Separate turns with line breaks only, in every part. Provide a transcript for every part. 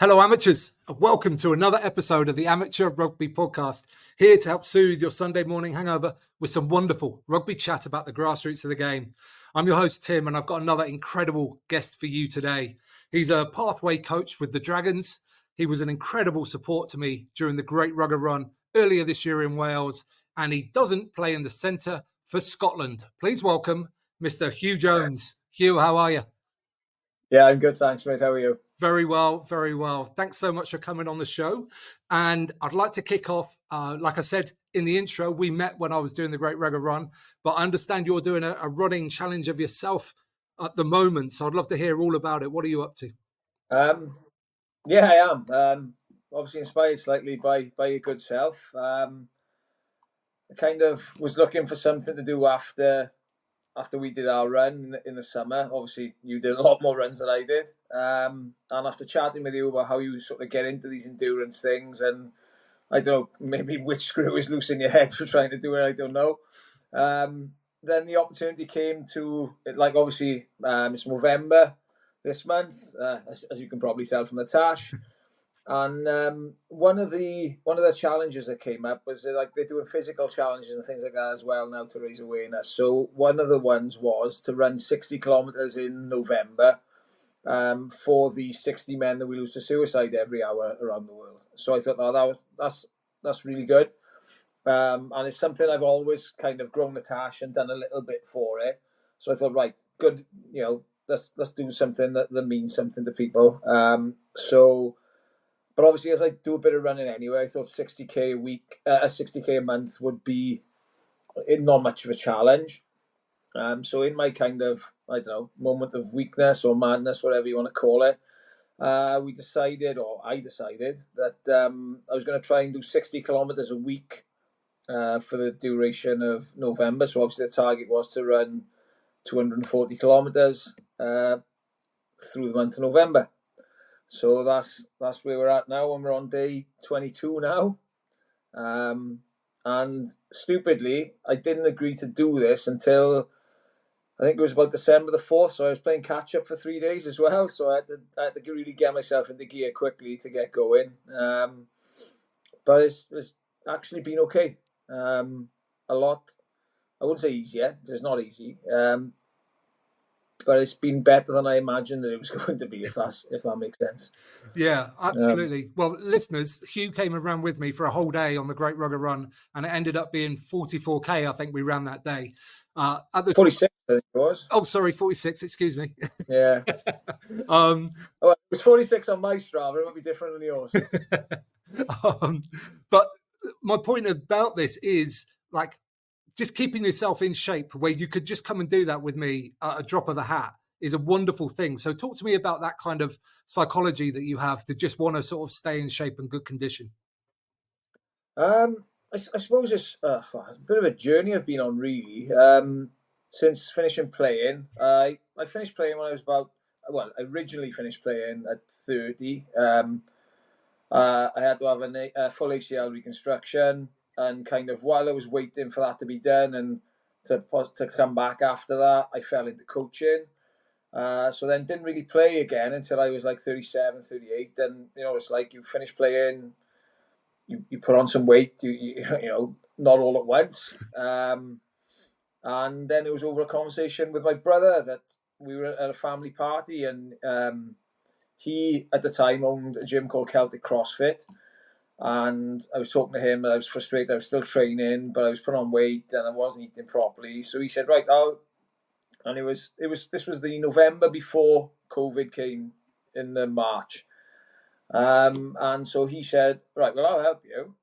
Hello, amateurs. Welcome to another episode of the Amateur Rugby Podcast, here to help soothe your Sunday morning hangover with some wonderful rugby chat about the grassroots of the game. I'm your host, Tim, and I've got another incredible guest for you today. He's a pathway coach with the Dragons. He was an incredible support to me during the Great Rugby Run earlier this year in Wales, and he doesn't play in the centre for Scotland. Please welcome Mr. Huw Jones. Huw, how are you?
Yeah, I'm good, thanks, mate. How are you?
Very well, very well. Thanks so much for coming on the show. And I'd like to kick off, like I said in the intro, we met when I was doing the Great Rugby Run, but I understand you're doing a running challenge of yourself at the moment. So I'd love to hear all about it. What are you up to?
Yeah, I am. Obviously inspired slightly by your good self. I kind of was looking for something to do after we did our run in the summer. Obviously, you did a lot more runs than I did. And after chatting with you about how you sort of get into these endurance things, and I don't know, maybe which screw is loose in your head for trying to do it, I don't know. Then the opportunity came to, like, obviously, it's November this month, as you can probably tell from the tash. And one of the challenges that came up was like they're doing physical challenges and things like that as well now to raise awareness. So one of the ones was to run 60 kilometres in November for the 60 men that we lose to suicide every hour around the world. So I thought, oh, that's really good. And it's something I've always kind of grown the tash and done a little bit for it. So I thought, right, good, let's do something that means something to people. But obviously, as I do a bit of running anyway, I thought 60k a week, 60k a month would be not much of a challenge. So in my kind of, I don't know, moment of weakness or madness, whatever you want to call it, I decided that I was going to try and do 60 kilometres a week for the duration of November. So obviously the target was to run 240 kilometres through the month of November. So that's where we're at now, and we're on day 22 now. And stupidly, I didn't agree to do this until I think it was about December the 4th. So I was playing catch up for 3 days as well. So I had to really get myself into gear quickly to get going. But it's actually been okay. A lot. I wouldn't say easier. It's not easy. But it's been better than I imagined that it was going to be, if that makes sense.
Yeah, absolutely. Well, listeners, Huw came and ran with me for a whole day on the Great Rugby Run, and it ended up being 44k, I think we ran that day.
At the 46, I think it was.
Oh, sorry, 46, excuse me.
Yeah. It was 46 on my Strava. It might be different than yours.
But my point about this is, like, just keeping yourself in shape where you could just come and do that with me at a drop of a hat is a wonderful thing. So talk to me about that kind of psychology that you have to just want to sort of stay in shape and good condition.
I suppose it's a bit of a journey I've been on, really. Since finishing playing, I finished playing when I was I originally finished playing at 30. I had to have a full ACL reconstruction, and kind of while I was waiting for that to be done and to come back after that, I fell into coaching. So then didn't really play again until I was like 37, 38. And, it's like you finish playing, you put on some weight, you not all at once. And then it was over a conversation with my brother that we were at a family party, and he at the time owned a gym called Celtic CrossFit. And I was talking to him, and I was frustrated. I was still training, but I was putting on weight and I wasn't eating properly. So he said, right, and this was the November before COVID came in the March. And so he said, right, well, I'll help you,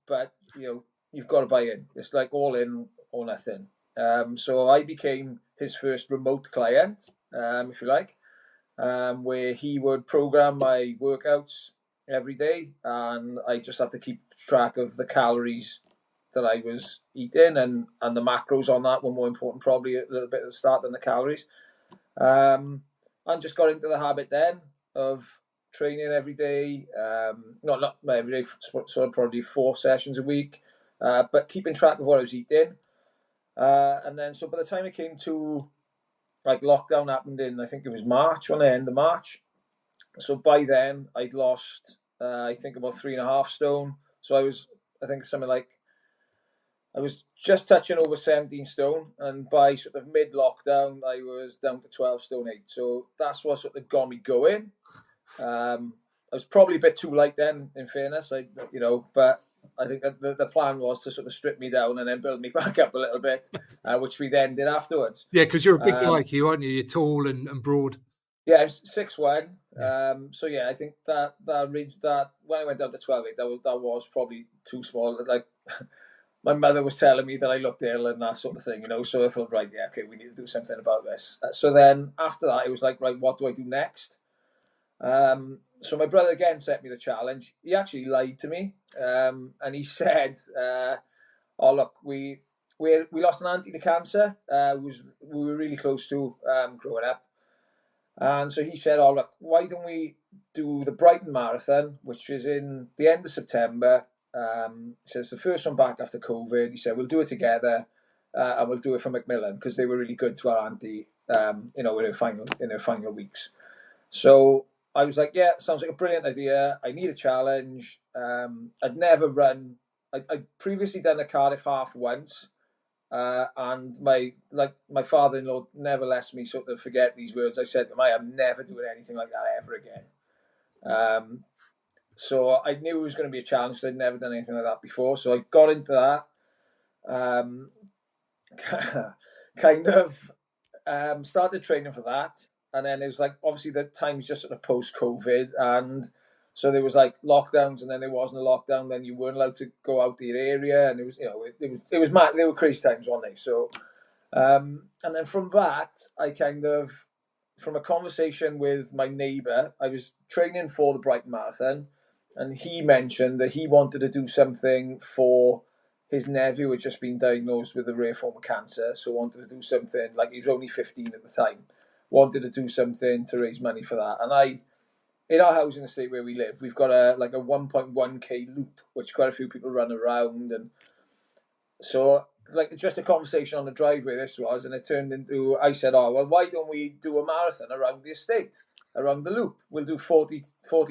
but you've got to buy in. It's like all in or nothing. So I became his first remote client, if you like, where he would program my workouts every day, and I just have to keep track of the calories that I was eating, and the macros on that were more important probably a little bit at the start than the calories. And just got into the habit then of training every day, not every day, sort of probably 4 sessions a week, but keeping track of what I was eating. And then so by the time it came to, like, lockdown happened in, I think it was March, on the end of March, So by then I'd lost, I think, about 3.5 stone. So I was, I think, something like, I was just touching over 17 stone, and by sort of mid-lockdown, I was down to 12 stone 8. So that's what sort of got me going. I was probably a bit too light then, in fairness, but I think that the plan was to sort of strip me down and then build me back up a little bit, which we then did afterwards.
Yeah, because you're a big guy like you, aren't you? You're tall and broad.
Yeah, I was 6'1".
Yeah.
So yeah, I think that reached that when I went down to 12'8", that was probably too small. Like my mother was telling me that I looked ill and that sort of thing, So I thought, right, yeah, okay, we need to do something about this. So then after that, it was like, right, what do I do next? So my brother again set me the challenge. He actually lied to me, and he said, "Oh look, we lost an auntie to cancer. We were really close to growing up." And so he said, "Oh look, why don't we do the Brighton Marathon, which is in the end of September?" He says the first one back after COVID. He said we'll do it together, and we'll do it for Macmillan because they were really good to our auntie, in her final weeks. So I was like, yeah, sounds like a brilliant idea. I need a challenge. I'd never run. I'd previously done a Cardiff half once. And my father-in-law never lets me sort of forget these words. I said to him, I am never doing anything like that ever again. So I knew it was going to be a challenge because I'd never done anything like that before. So I got into that. Kind of started training for that. And then it was like, obviously the time's just sort of post-COVID. And so there was like lockdowns, and then there wasn't a lockdown. Then you weren't allowed to go out the area, and it was, it was mad. They were crazy times, weren't they? So, and then from that, I kind of, from a conversation with my neighbour, I was training for the Brighton Marathon, and he mentioned that he wanted to do something for his nephew who had just been diagnosed with a rare form of cancer. So wanted to do something, like he was only 15 at the time, wanted to do something to raise money for that. And in our housing estate where we live, we've got a 1.1k loop, which quite a few people run around. And so, like, just a conversation on the driveway this was, and it turned into, I said, oh, well, why don't we do a marathon around the estate, around the loop? We'll do 40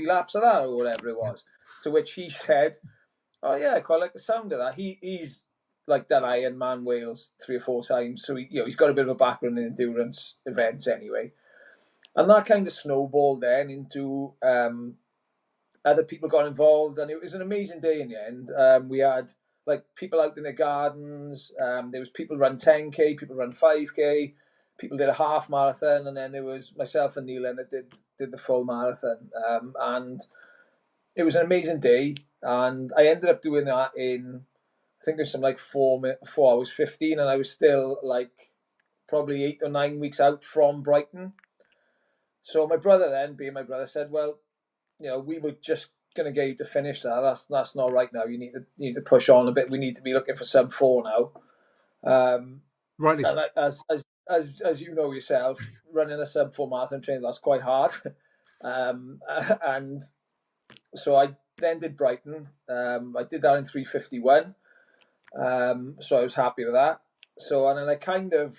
laps of that, or whatever it was. To which he said, oh yeah, I quite like the sound of that. He's like done Ironman Wales 3 or 4 times, so he's got a bit of a background in endurance events anyway. And that kind of snowballed then into other people got involved, and it was an amazing day in the end. We had like people out in their gardens. There was people run 10k, people run 5k, people did a half marathon, and then there was myself and Neil that did the full marathon. And it was an amazing day, and I ended up doing that in, I think it was some like 4 hours 15, and I was still like probably 8 or 9 weeks out from Brighton. So my brother then, being my brother, said, well, we were just going to get you to finish that. That's not right now. You need to push on a bit. We need to be looking for sub 4 now.
Rightly so.
And as you know yourself, running a sub 4 marathon training, that's quite hard. And so I then did Brighton. I did that in 3:51. So I was happy with that. So, and then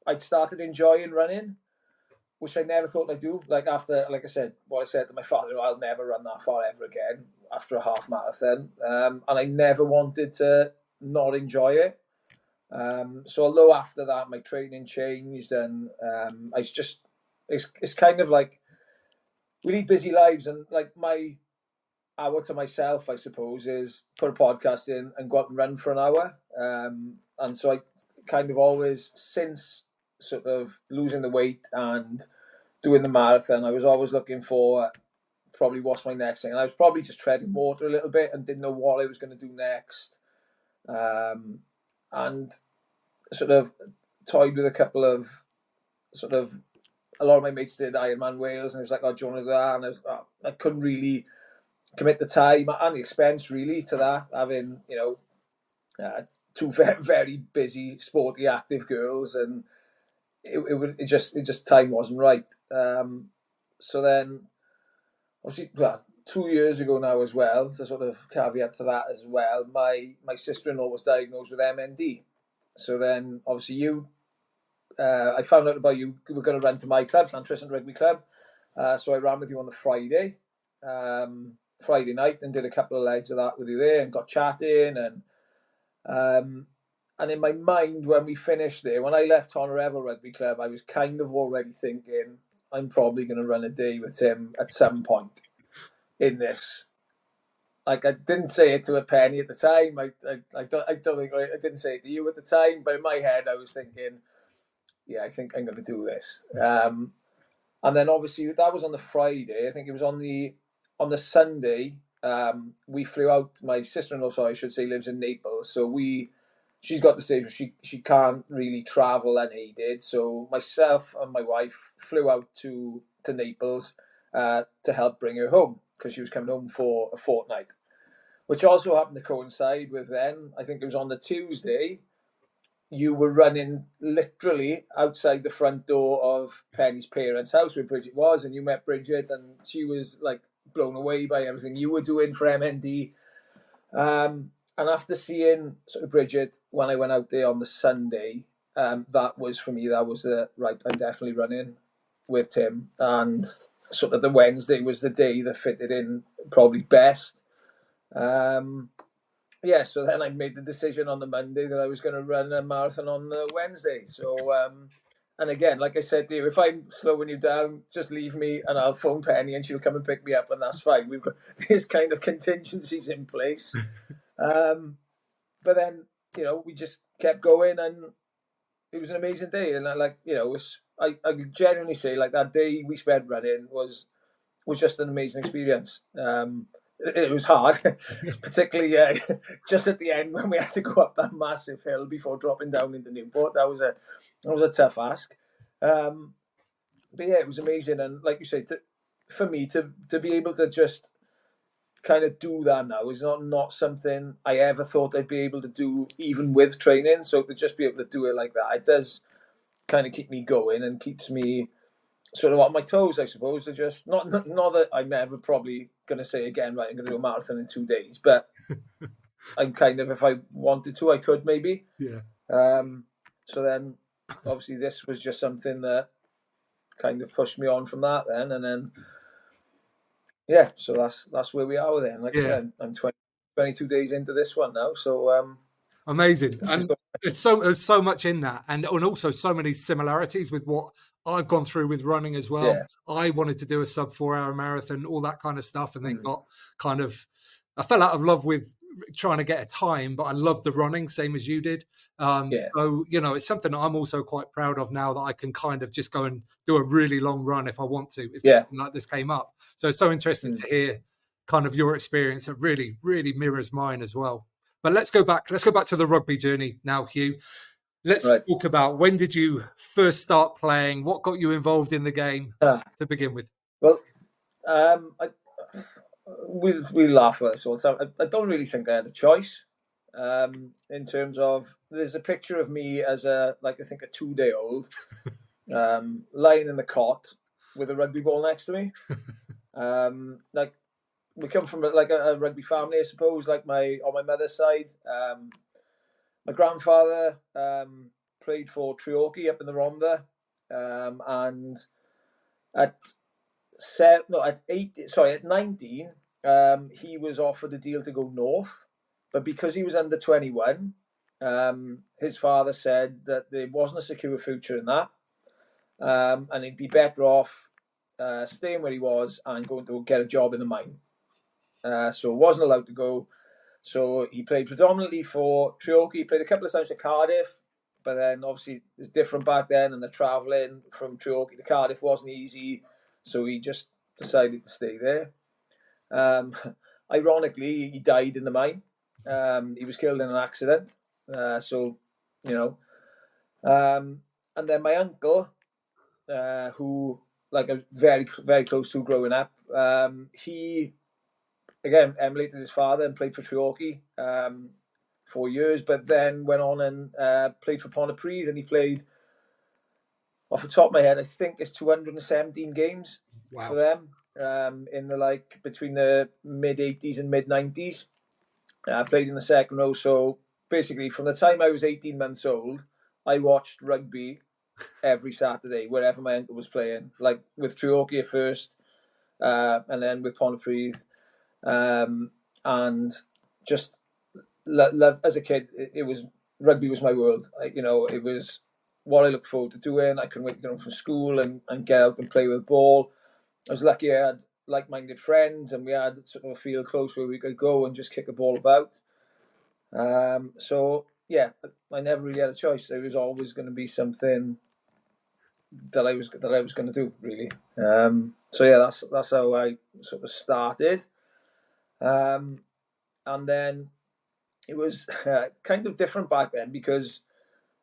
I'd started enjoying running, which I never thought I'd do. Like after, like I said, what I said to my father, I'll never run that far ever again after a half marathon. And I never wanted to not enjoy it. So although after that my training changed, and it's kind of like we lead busy lives, and like my hour to myself, I suppose, is put a podcast in and go out and run for an hour. And so I kind of always, since sort of losing the weight and doing the marathon, I was always looking for probably what's my next thing. And I was probably just treading water a little bit and didn't know what I was going to do next. And sort of toyed with a couple of a lot of my mates did Ironman Wales, and it was like, oh, do you want to do that? And I couldn't really commit the time and the expense really to that, having two very, very busy, sporty, active girls, and it just time wasn't right. So then, obviously, 2 years ago now as well, to sort of caveat to that as well, my sister-in-law was diagnosed with MND. So then, obviously, I found out about you were going to run to my club, Llantrysson Rugby Club. So I ran with you on the Friday night, and did a couple of legs of that with you there, and got chatting, and in my mind, when we finished there, when I left Honorevel Rugby Club, I was kind of already thinking, I'm probably going to run a day with Tim at some point in this. Like, I didn't say it to a Penny at the time. I don't think I didn't say it to you at the time, but in my head, I was thinking, yeah, I think I'm going to do this. And then obviously that was on the Friday. I think it was on the Sunday. We flew out. My sister-in-law, so I should say, lives in Naples. So she's got the stage where she can't really travel unaided. So myself and my wife flew out to Naples to help bring her home, because she was coming home for a fortnight, which also happened to coincide with then. I think it was on the Tuesday. You were running literally outside the front door of Penny's parents' house where Bridget was, and you met Bridget, and she was like blown away by everything you were doing for MND. And after seeing sort of Bridget when I went out there on the Sunday, that was for me, that was right, I'm definitely running with Tim. And sort of the Wednesday was the day that fitted in probably best. So then I made the decision on the Monday that I was going to run a marathon on the Wednesday. So, and again, like I said to you, if I'm slowing you down, just leave me and I'll phone Penny and she'll come and pick me up, and that's fine. We've got these kind of contingencies in place. But then, we just kept going, and it was an amazing day. And I genuinely say, like, that day we spent running was just an amazing experience. It was hard, particularly just at the end when we had to go up that massive hill before dropping down into Newport. That was a tough ask. But yeah, it was amazing. And like you say, for me to be able to just kind of do that now is not something I ever thought I'd be able to do, even with training. So to just be able to do it like that, it does kind of keep me going and keeps me sort of on my toes, I suppose. To just not that I'm ever probably going to say again, right, I'm going to do a marathon in 2 days, but I'm kind of, if I wanted to, I could maybe.
Yeah.
So then obviously this was just something that kind of pushed me on from that then, and then so that's where we are with it. And like I said, I'm 22 days into this one now, so
amazing. And there's so much in that, and also so many similarities with what I've gone through with running as well.
Yeah.
I wanted to do a sub 4 hour marathon, all that kind of stuff, and then I fell out of love with trying to get a time, but I loved the running, same as you did. So, it's something that I'm also quite proud of now, that I can kind of just go and do a really long run if I want to, if something like this came up. So it's so interesting to hear kind of your experience. It really, really mirrors mine as well. But let's go back to the rugby journey now, Huw. Let's talk about, when did you first start playing? What got you involved in the game to begin with?
Well, we laugh at this all the time. I don't really think I had a choice. In terms of, there's a picture of me as I think a 2-day-old, lying in the cot with a rugby ball next to me. We come from a rugby family, I suppose. Like on my mother's side, my grandfather played for Treorchy up in the Rhondda, and at 19, he was offered a deal to go north, but because he was under 21, his father said that there wasn't a secure future in that, and he'd be better off staying where he was and going to get a job in the mine. So wasn't allowed to go. So he played predominantly for Treorchy. He played a couple of times for Cardiff, but then obviously it's different back then, and the travelling from Treorchy to Cardiff wasn't easy. So he just decided to stay there. Ironically, he died in the mine. He was killed in an accident. And then my uncle, who I was very, very close to growing up, he again emulated his father and played for Treorchy 4 years, but then went on and played for Pontypridd, and he played, off the top of my head, I think it's 217 games for them in the between the mid-80s and mid-90s. I played in the second row, so basically from the time I was 18 months old, I watched rugby every Saturday, wherever my uncle was playing. Like with Treorchy at first, and then with Pontypridd, and just loved as a kid. It was rugby was my world. It was what I looked forward to doing. I couldn't wait to get home from school and get out and play with the ball. I was lucky I had like-minded friends, and we had sort of a field close where we could go and just kick a ball about. So yeah, I never really had a choice. There was always going to be something that I was going to do, really. So yeah, that's how I sort of started. And then it was kind of different back then because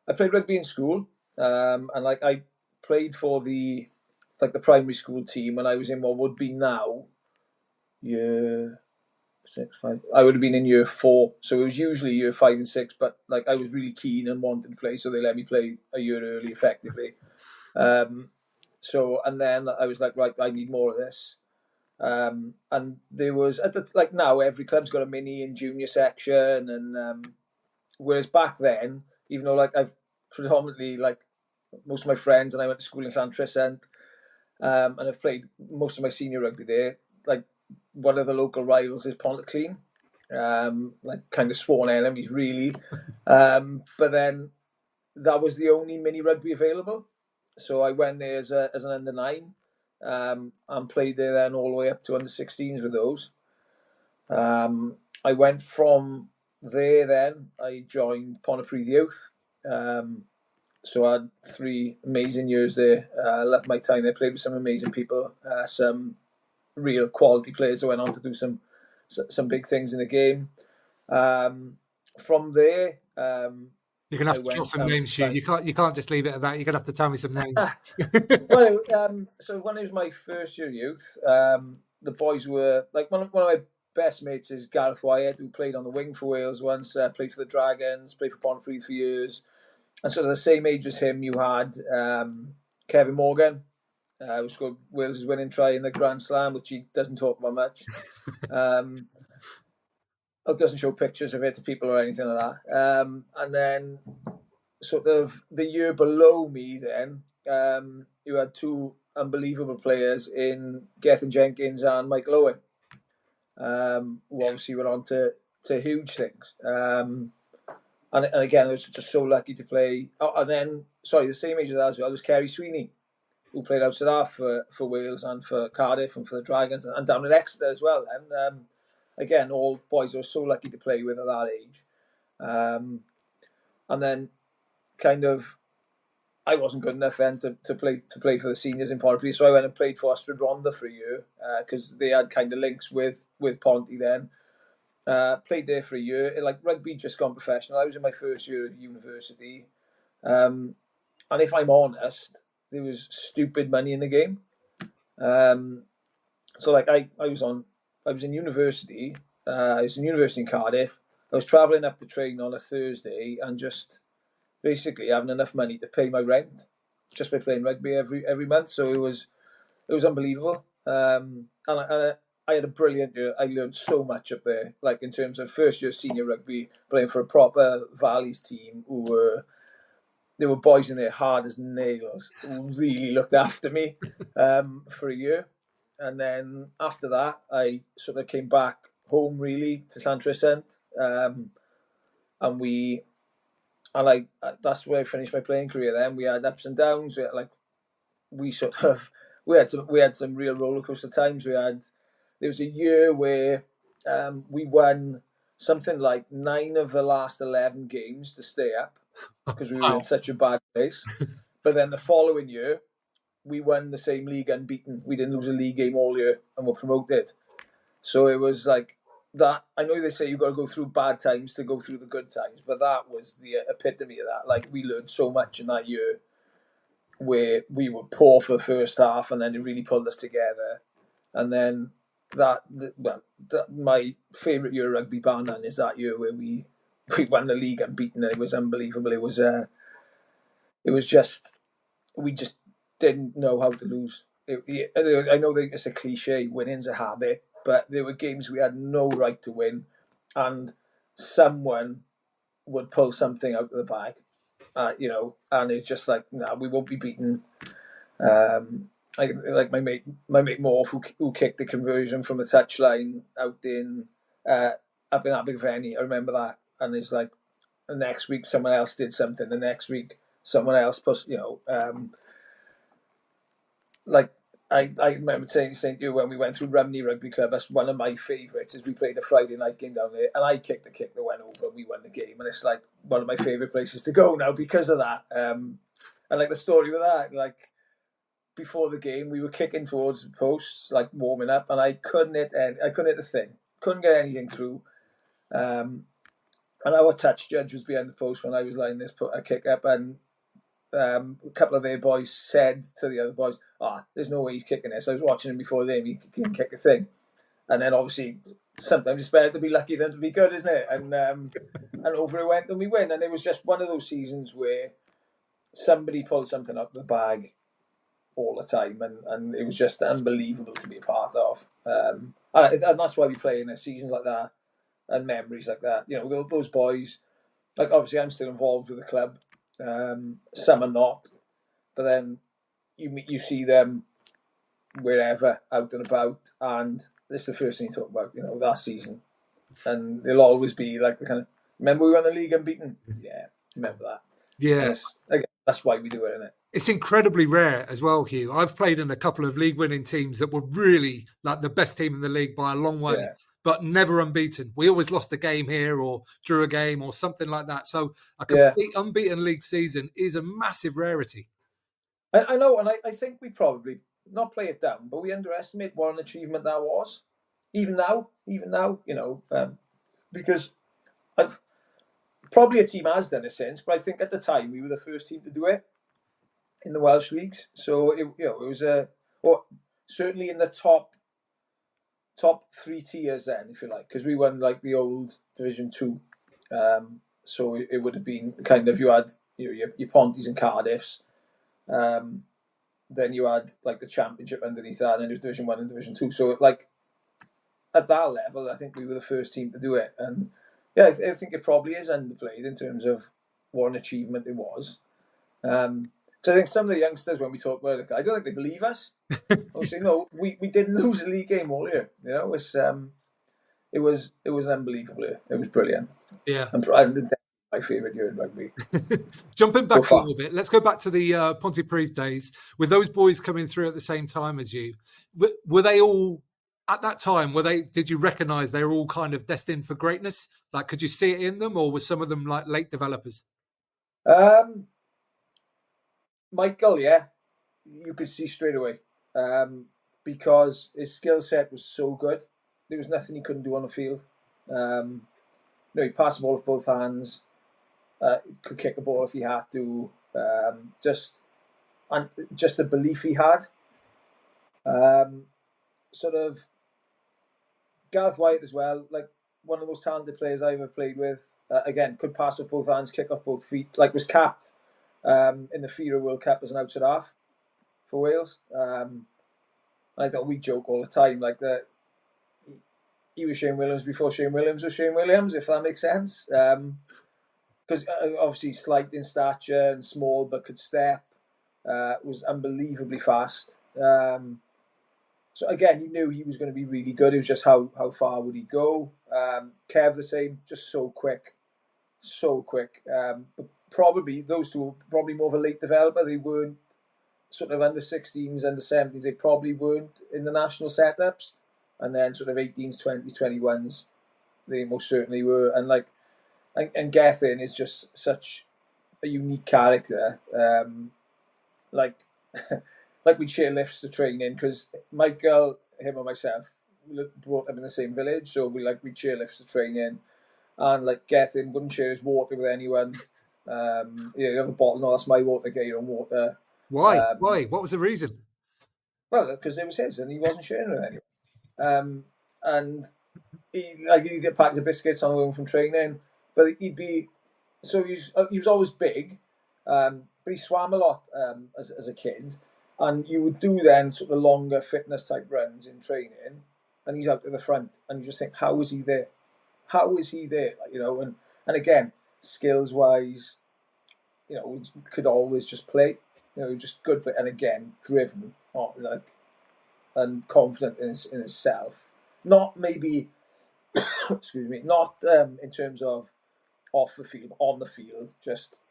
I played rugby in school, and like I played for the primary school team when I was in what would be now year 6, 5. I would have been in year 4, so it was usually year 5 and 6. But like I was really keen and wanted to play, so they let me play a year early, effectively. So and then I was like, right, I need more of this. And there was like now every club's got a mini and junior section, and whereas back then, even though like I've predominantly like most of my friends and I went to school in Llantrisant, and I've played most of my senior rugby there. Like one of the local rivals is Pontyclean, like kind of sworn enemies really. But then that was the only mini rugby available, so I went there as an under 9, and played there then all the way up to under 16s with those. I went from there then. I joined Pontypridd Youth. So I had 3 amazing years there. I loved my time there. Played with some amazing people, some real quality players that went on to do some big things in the game. From there,
You're gonna have to drop some names, Huw. You can't just leave it at that. You're gonna have to tell me some names.
Well, so when it was my first year youth, the boys were like one of my best mates is Gareth Wyatt, who played on the wing for Wales once, played for the Dragons, played for Pontypridd for years. And sort of the same age as him, you had Kevin Morgan, who scored Wales' winning try in the Grand Slam, which he doesn't talk about much. Doesn't show pictures of it to people or anything like that. And then sort of the year below me then, you had 2 unbelievable players in Gethin Jenkins and Mike Lowen, who obviously went on to huge things. And again, I was just so lucky to play. Oh, and then, sorry, the same age as that as well was Kerry Sweeney, who played outside half for Wales and for Cardiff and for the Dragons and down in Exeter as well. And again, all boys I was so lucky to play with at that age. And then, kind of, I wasn't good enough then to play for the seniors in Pontypridd, so I went and played for Ystrad Rhondda for a year because they had kind of links with Ponty then. Played there for a year. Like rugby just gone professional. I was in my first year of university, and if I'm honest, there was stupid money in the game. So like I was in university. I was in university in Cardiff. I was travelling up to train on a Thursday and just basically having enough money to pay my rent just by playing rugby every month. So it was unbelievable. And I had a brilliant year. I learned so much up there, like in terms of first year senior rugby, playing for a proper Valleys team there were boys in there hard as nails who really looked after me for a year. And then after that, I sort of came back home really to Llantrisant, and that's where I finished my playing career. Then we had ups and downs. We had some real roller coaster times. There was a year where we won something like 9 of the last 11 games to stay up because we were in such a bad place. But then the following year, we won the same league unbeaten. We didn't lose a league game all year and were promoted. So it was like that. I know they say you've got to go through bad times to go through the good times, but that was the epitome of that. Like we learned so much in that year where we were poor for the first half and then it really pulled us together. And then my favourite year of rugby bar none is that year where we won the league unbeaten. It was unbelievable. It was just we just didn't know how to lose. I know that it's a cliche, winning's a habit, but there were games we had no right to win, and someone would pull something out of the bag, and it's just like, nah, we won't be beaten. Like my mate Morph, who kicked the conversion from a touchline out in up in Abergavenny. I remember that, and it's like the next week someone else did something. The next week someone else like I remember saying to you when we went through Rumney Rugby Club, that's one of my favourites. Is we played a Friday night game down there, and I kicked the kick that went over, and we won the game, and it's like one of my favourite places to go now because of that. And like the story with that, like before the game, we were kicking towards the posts, like warming up, and I couldn't hit the thing, couldn't get anything through. And our touch judge was behind the post when I was lining this put a kick up, and a couple of their boys said to the other boys, there's no way he's kicking this. I was watching him before them, he can kick a thing. And then obviously sometimes it's better to be lucky than to be good, isn't it? And over it went and we win. And it was just one of those seasons where somebody pulled something out of the bag all the time, and it was just unbelievable to be a part of. And that's why we play in seasons like that and memories like that. Those boys, like obviously I'm still involved with the club. Some are not, but then you see them wherever out and about, and this is the first thing you talk about. That season, and they'll always be like the kind of, remember we won the league unbeaten. Yeah, remember that.
Yeah,
again, that's why we do it, isn't it?
It's incredibly rare as well, Huw. I've played in a couple of league-winning teams that were really like the best team in the league by a long way, but never unbeaten. We always lost a game here or drew a game or something like that. So a complete unbeaten league season is a massive rarity.
I know, and I think we probably not play it down, but we underestimate what an achievement that was. Even now, because I've probably a team has done it since, but I think at the time we were the first team to do it in the Welsh leagues. So it was certainly in the top 3 tiers then, if you like, because we won like the old Division 2. So it would have been kind of, you had your Ponties and Cardiffs. Then you had like the Championship underneath that, and then there's Division 1 and Division 2. So like at that level, I think we were the first team to do it. And yeah, I think it probably is underplayed in terms of what an achievement it was. So I think some of the youngsters, when we talk about it, I don't think they believe us. Obviously, no, we didn't lose a league game all year. It was an unbelievable year. It was brilliant.
Yeah,
and my favourite year in rugby.
Jumping back a little bit, let's go back to the Pontypridd days. With those boys coming through at the same time as you, were they all at that time? Did you recognise they were all kind of destined for greatness? Like, could you see it in them, or were some of them like late developers?
Michael, you could see straight away, because his skill set was so good. There was nothing he couldn't do on the field. He passed the ball with both hands. Could kick a ball if he had to. Just the belief he had. Sort of Gareth Wyatt as well, like one of the most talented players I ever played with. Again, could pass with both hands, kick off both feet. Like was capped in the FIRA World Cup as an outside half for Wales. I thought we joke all the time, like that he was Shane Williams before Shane Williams was Shane Williams, if that makes sense. Because obviously slight in stature and small, but could step. Was unbelievably fast. So again, you knew he was going to be really good. It was just how far would he go? Kev the same, just so quick. But probably those two were probably more of a late developer. They weren't sort of under 16s, under 17s. They probably weren't in the national setups. And then sort of 18s, 20s, 21s, they most certainly were. And Gethin is just such a unique character. Like we'd share lifts to training, because Michael, him and myself, brought up in the same village, so we'd share lifts to training. And like Gethin wouldn't share his water with anyone. You have a bottle, no, that's my water, get your own water.
Why? What was the reason?
Well, because it was his and he wasn't sharing with anyone. And he'd get packed of biscuits on the way home from training, but he was always big, but he swam a lot as a kid, and you would do then sort of longer fitness type runs in training, and he's out at the front, and you just think, how is he there? And again, skills wise, could always just play. Just good play, and again, driven, and confident in himself. Not maybe, excuse me, not in terms of off the field, on the field. Just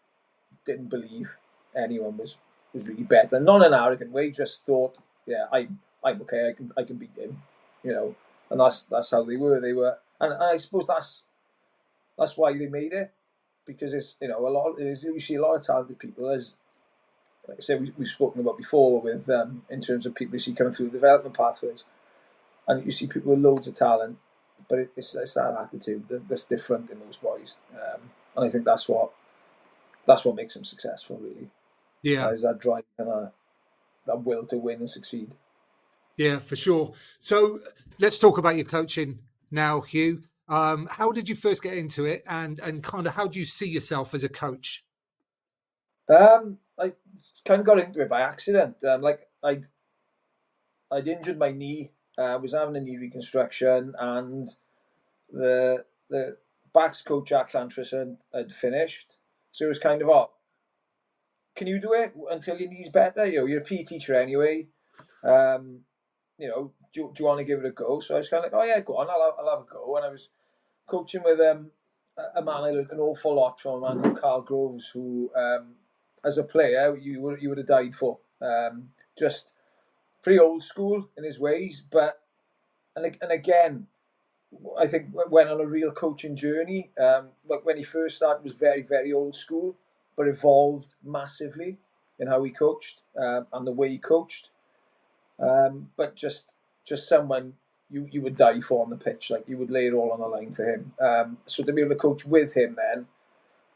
didn't believe anyone was really better. Not in an arrogant way. Just thought, yeah, I'm okay. I can beat him. And that's how they were. They were, and I suppose that's why they made it, because it's you see a lot of talented people, as like I said, we've spoken about before with in terms of people you see coming through development pathways, and you see people with loads of talent, but it's that attitude that's different in those boys, and I think that's what makes them successful, really.
Yeah,
Is that drive and that will to win and succeed.
yeah, for sure. So let's talk about your coaching now, Huw. How did you first get into it, and kind of how do you see yourself as a coach?
I kind of got into it by accident. I'd injured my knee. I was having a knee reconstruction, and the backs coach Jack Lantris had finished. So it was kind of, can you do it until your knee's better? You're a PE teacher anyway. Do you want to give it a go? So I was kind of like, oh yeah, go on, I'll have a go. And I was coaching with a man I learned an awful lot from, a man called Carl Groves, who as a player you would have died for. Just pretty old school in his ways, but and again, I think went on a real coaching journey. But when he first started, was very, very old school, but evolved massively in how he coached and the way he coached. But just someone you would die for on the pitch, like you would lay it all on the line for him. So to be able to coach with him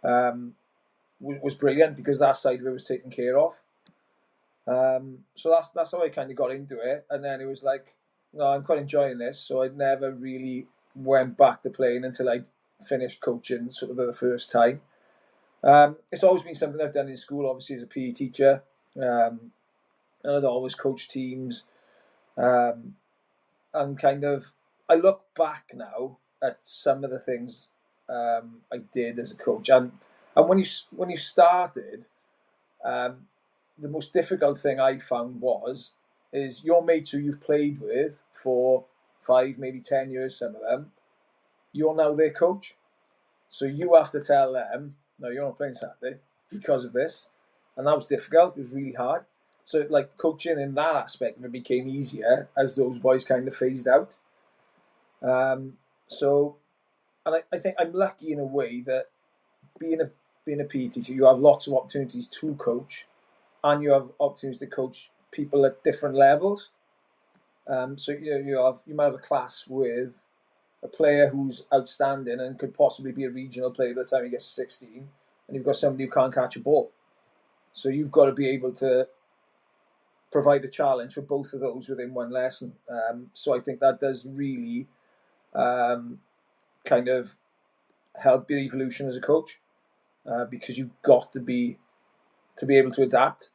then was brilliant, because that side of it was taken care of. So that's how I kind of got into it, and then it was like, no, I'm quite enjoying this. So I never really went back to playing until I finished coaching, sort of the first time. It's always been something I've done in school, obviously as a PE teacher, and I'd always coached teams. And kind of, I look back now at some of the things I did as a coach, and when you started, the most difficult thing I found is your mates who you've played with for 5, maybe 10 years, some of them, you're now their coach. So you have to tell them, no, you're not playing Saturday because of this. And that was difficult. It was really hard. So like coaching in that aspect, it became easier as those boys kind of phased out. So, and I think I'm lucky in a way that being a PE teacher, you have lots of opportunities to coach, and you have opportunities to coach people at different levels. So you might have a class with a player who's outstanding and could possibly be a regional player by the time he gets to 16, and you've got somebody who can't catch a ball. So you've got to be able to provide a challenge for both of those within one lesson. So I think that does really kind of help your evolution as a coach, because you've got to be able to adapt.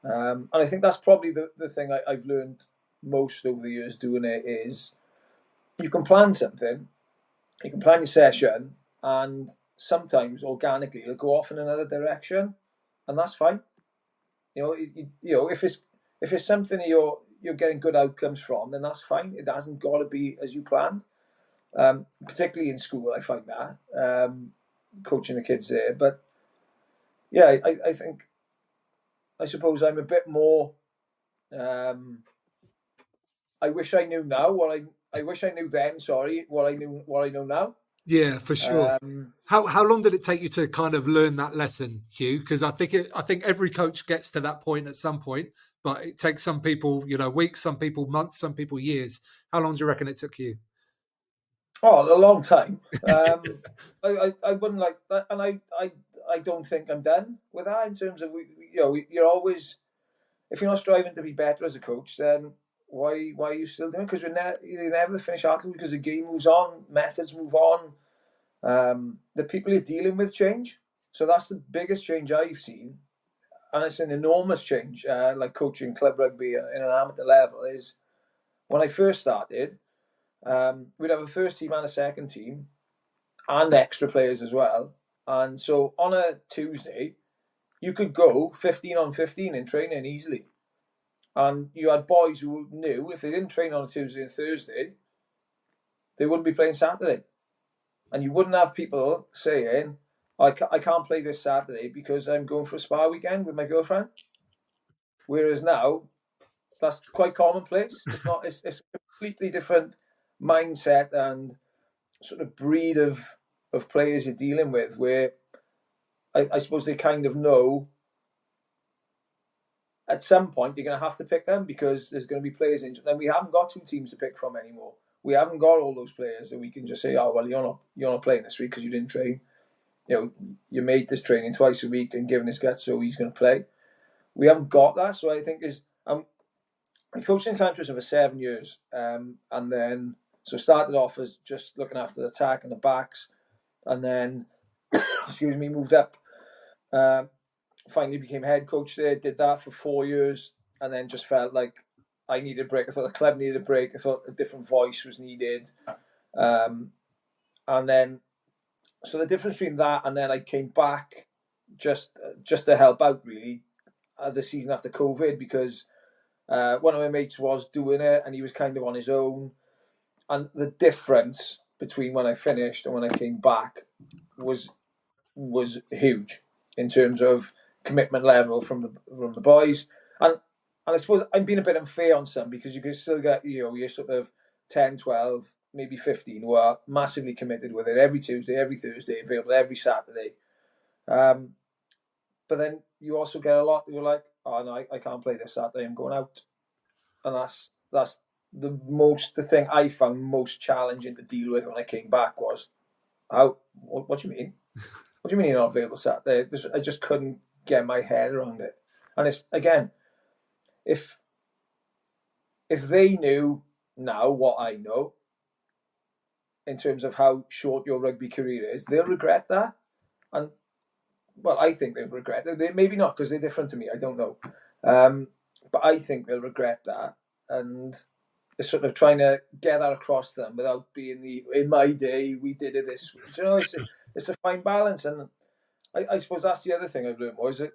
And I think that's probably the thing I've learned most over the years doing it is you can plan something, you can plan your session, and sometimes organically it'll go off in another direction, and that's fine. If it's something that you're getting good outcomes from, then that's fine. It hasn't got to be as you planned. Particularly in school, I find that coaching the kids there. But yeah, I suppose I'm a bit more. I wish I knew now I wish I knew then. Sorry, what I know now.
Yeah, for sure. How long did it take you to kind of learn that lesson, Huw? Because I think every coach gets to that point at some point, but it takes some people, weeks, some people months, some people years. How long do you reckon it took you?
Oh, a long time. I wouldn't like that, and I don't think I'm done with that in terms of you're always, if you're not striving to be better as a coach, then why are you still doing it? Because you're never the finished article, because the game moves on, methods move on. The people you're dealing with change. So that's the biggest change I've seen, and it's an enormous change. Like coaching club rugby in an amateur level is, when I first started, we'd have a first team and a second team, and extra players as well. And so on a Tuesday, you could go 15 on 15 in training easily. And you had boys who knew if they didn't train on a Tuesday and Thursday, they wouldn't be playing Saturday. And you wouldn't have people saying, I can't play this Saturday because I'm going for a spa weekend with my girlfriend. Whereas now, that's quite commonplace. It's not. It's a completely different mindset and sort of breed of players you're dealing with, where I suppose they kind of know at some point you're going to have to pick them because there's going to be players injured. And we haven't got two teams to pick from anymore. We haven't got all those players that we can just say, oh, well, you're not playing this week because you didn't train. You made this training twice a week and given his guts, so he's going to play. We haven't got that. So I think I coached in Clantress for 7 years. And then, so started off as just looking after the attack and the backs. And then, moved up. Finally became head coach there, did that for 4 years, and then just felt like I needed a break. I thought the club needed a break. I thought a different voice was needed. And then, so the difference between that and then I came back just to help out, really, the season after COVID, because one of my mates was doing it and he was kind of on his own. And the difference between when I finished and when I came back was huge in terms of commitment level from the boys. And I suppose I'm being a bit unfair on some because you can still get, you're sort of 10, 12, maybe 15 who are massively committed with it every Tuesday, every Thursday, available every Saturday. But then you also get a lot who are like, oh no, I can't play this Saturday, I'm going out. And that's the thing I found most challenging to deal with when I came back was, what do you mean? What do you mean you're not available Saturday? I just couldn't get my head around it. And it's, again, if they knew now what I know in terms of how short your rugby career is, they'll regret that. And, well, I think they'll regret it. They, maybe not because they're different to me. I don't know. But I think they'll regret that. And it's sort of trying to get that across to them without being in my day, we did it this way. It's a fine balance. And I suppose that's the other thing I've learned more, is that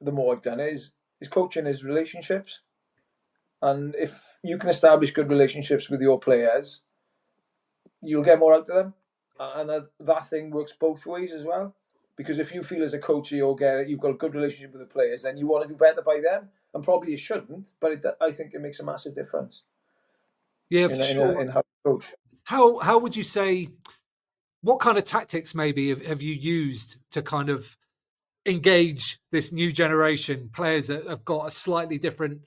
the more I've done is coaching is relationships. And if you can establish good relationships with your players, you'll get more out of them. And that thing works both ways as well. Because if you feel as a coach you've got a good relationship with the players, then you want to do better by them. And probably you shouldn't, but I think it makes a massive difference.
Yeah, for sure.
In how you coach.
How would you say, what kind of tactics maybe have you used to kind of engage this new generation players that have got a slightly different,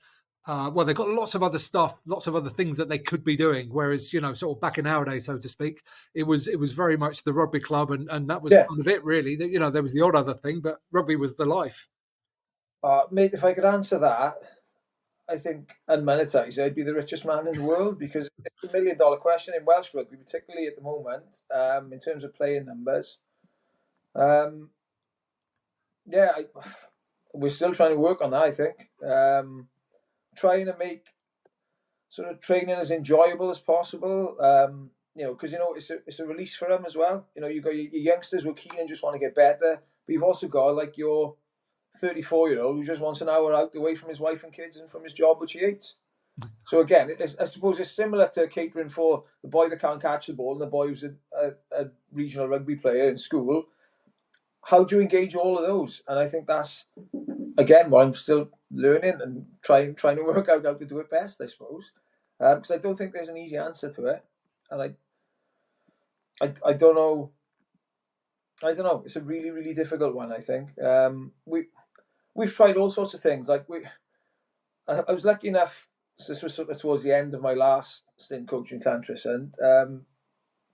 they've got lots of other stuff, lots of other things that they could be doing. Whereas, sort of back in our day, so to speak, it was very much the rugby club and that was kind of it really. There was the odd other thing, but rugby was the life.
Mate, if I could answer that, I think unmonetized, I'd be the richest man in the world, because it's $1 million question in Welsh rugby, particularly at the moment, in terms of playing numbers. We're still trying to work on that, I think. Trying to make sort of training as enjoyable as possible, because, it's a release for them as well. You've got your youngsters who are keen and just want to get better, but you've also got like your 34-year-old who just wants an hour out away from his wife and kids and from his job, which he hates. So again, I suppose it's similar to catering for the boy that can't catch the ball and the boy who's a regional rugby player in school. How do you engage all of those? And I think that's, again, what I'm still learning and trying to work out how to do it best, I suppose. Because I don't think there's an easy answer to it. And I don't know. I don't know. It's a really, really difficult one, I think. We've tried all sorts of things. Like I was lucky enough, so this was sort of towards the end of my last stint coaching Clantress, and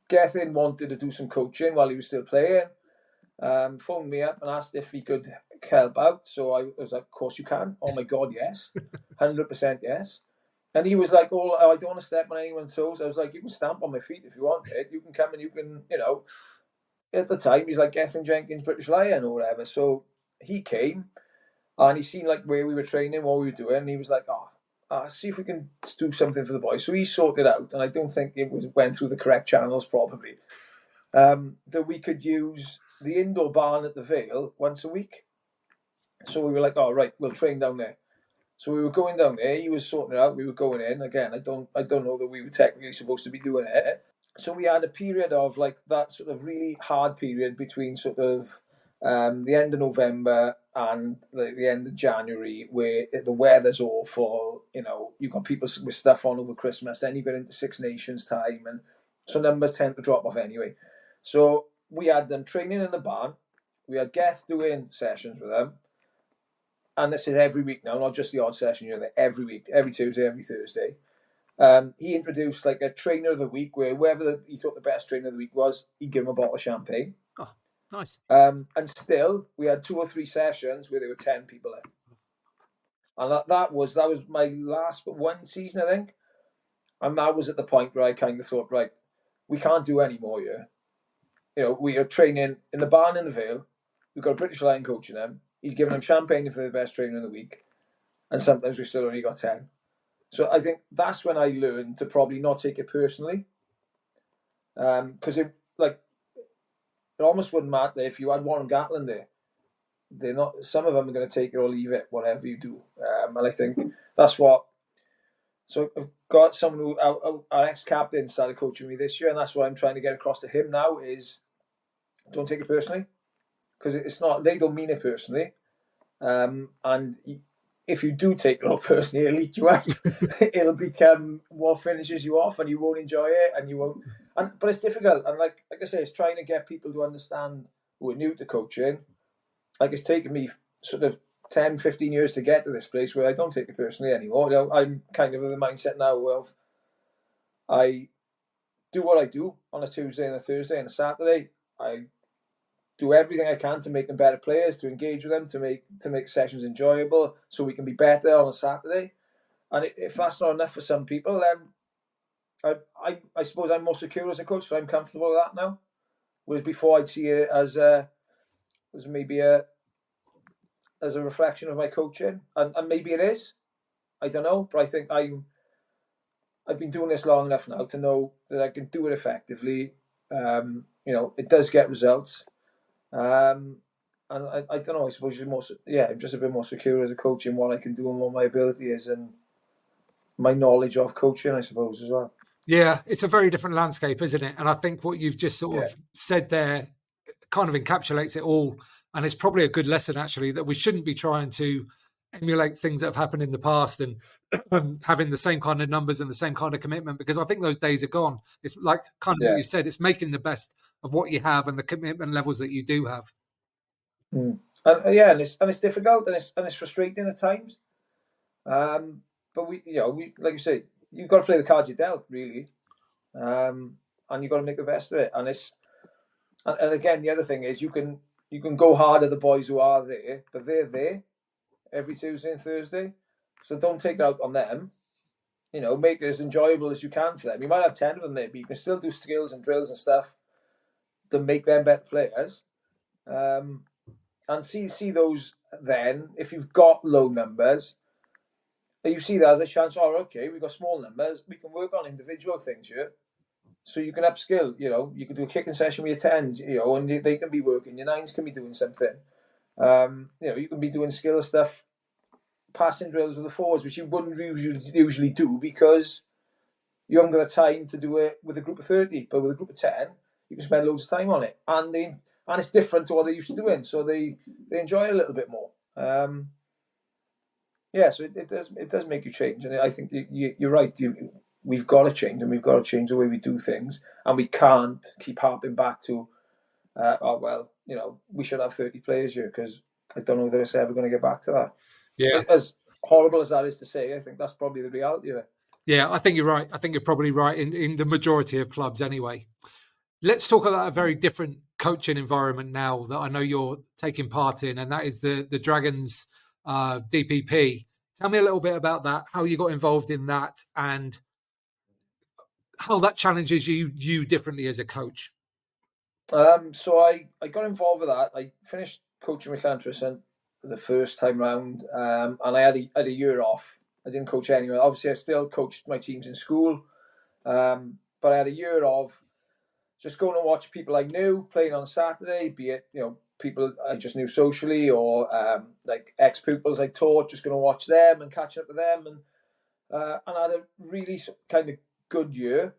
Gethin wanted to do some coaching while he was still playing. Phoned me up and asked if he could help out. So I was like, of course you can. Oh my God, yes. 100% yes. And he was like, oh, I don't want to step on anyone's toes. I was like, you can stamp on my feet if you want it. You can come and you can, at the time, he's like Gethin Jenkins, British Lion or whatever. So he came and he seen like where we were training, what we were doing. And he was like, see if we can do something for the boys. So he sorted out, and I don't think it went through the correct channels probably, that we could use the indoor barn at the Vale once a week. So we were like, oh, right, we'll train down there. So we were going down there. He was sorting it out. We were going in. Again, I don't know that we were technically supposed to be doing it. So we had a period of like that sort of really hard period between sort of the end of November and like the end of January, where the weather's awful. You know, you've got people with stuff on over Christmas. Then you get into Six Nations time, and so numbers tend to drop off anyway. So we had them training in the barn. We had Geth doing sessions with them. And this is every week now, not just the odd session, you know, every week, every Tuesday, every Thursday. He introduced like a trainer of the week where whoever he thought the best trainer of the week was, he'd give him a bottle of champagne.
Oh, nice.
And still, we had 2 or 3 sessions where there were 10 people in. And that was my last but one season, I think. And that was at the point where I kind of thought, right, we can't do any more here. You know, we are training in the barn in the Vale. We've got a British Lion coaching them. He's giving them champagne for the best trainer of the week. And sometimes we still only got 10. So I think that's when I learned to probably not take it personally. Because it almost wouldn't matter if you had Warren Gatland there. They're not. Some of them are going to take it or leave it, whatever you do. And I think that's what. So I've got someone who our ex-captain started coaching me this year, and that's what I'm trying to get across to him now is don't take it personally. Because it's not, they don't mean it personally. And if you do take it all personally, it'll eat you up. It'll become what finishes you off and you won't enjoy it and you won't. But it's difficult. And like I say, it's trying to get people to understand who are new to coaching. Like it's taken me sort of 10, 15 years to get to this place where I don't take it personally anymore. You know, I'm kind of in the mindset now of I do what I do on a Tuesday and a Thursday and a Saturday. I do everything I can to make them better players, to engage with them, to make sessions enjoyable, so we can be better on a Saturday. And if that's not enough for some people, then I suppose I'm more secure as a coach, so I'm comfortable with that now. Whereas before, I'd see it as maybe a reflection of my coaching, and maybe it is. I don't know, but I think I've been doing this long enough now to know that I can do it effectively. You know, it does get results. And I don't know, I suppose I'm just a bit more secure as a coach in what I can do and what my ability is and my knowledge of coaching, I suppose, as well.
Yeah, it's a very different landscape, isn't it? And I think what you've just sort of said there kind of encapsulates it all. And it's probably a good lesson, actually, that we shouldn't be trying to emulate things that have happened in the past and having the same kind of numbers and the same kind of commitment, because I think those days are gone. It's like kind of what you said, it's making the best of what you have and the commitment levels that you do have.
And it's difficult and it's frustrating at times. But we like you say, you've got to play the cards you dealt, really, and you've got to make the best of it. And again, the other thing is you can go hard at the boys who are there, but they're there every Tuesday and Thursday, so don't take it out on them. You know, make it as enjoyable as you can for them. You might have 10 of them there, but you can still do skills and drills and stuff to make them better players. And see those then, if you've got low numbers, you see that as a chance, okay, we've got small numbers, we can work on individual things here. So you can upskill, you know, you can do a kicking session with your 10s, you know, and they can be working, your 9s can be doing something. You know, you can be doing skill stuff, passing drills with the 4s, which you wouldn't usually do because you haven't got the time to do it with a group of 30, but with a group of 10, you can spend loads of time on it. And it's different to what they used to doing, so they enjoy it a little bit more. So it does make you change, and I think you're right. We've got to change, and we've got to change the way we do things, and we can't keep harping back to, you know, we should have 30 players here, because I don't know that it's ever going to get back to that.
Yeah,
as horrible as that is to say, I think that's probably the reality of it.
Yeah, I think you're right. I think you're probably right in the majority of clubs anyway. Let's talk about a very different coaching environment now that I know you're taking part in, and that is the Dragons DPP. Tell me a little bit about that, how you got involved in that, and how that challenges you differently as a coach.
So I got involved with that. I finished coaching with Llantrison the first time round, and I had a year off. I didn't coach anywhere. Obviously, I still coached my teams in school, but I had a year of just going to watch people I knew playing on Saturday, be it, you know, people I just knew socially, or like ex-pupils I taught, just going to watch them and catch up with them. And I had a really kind of good year.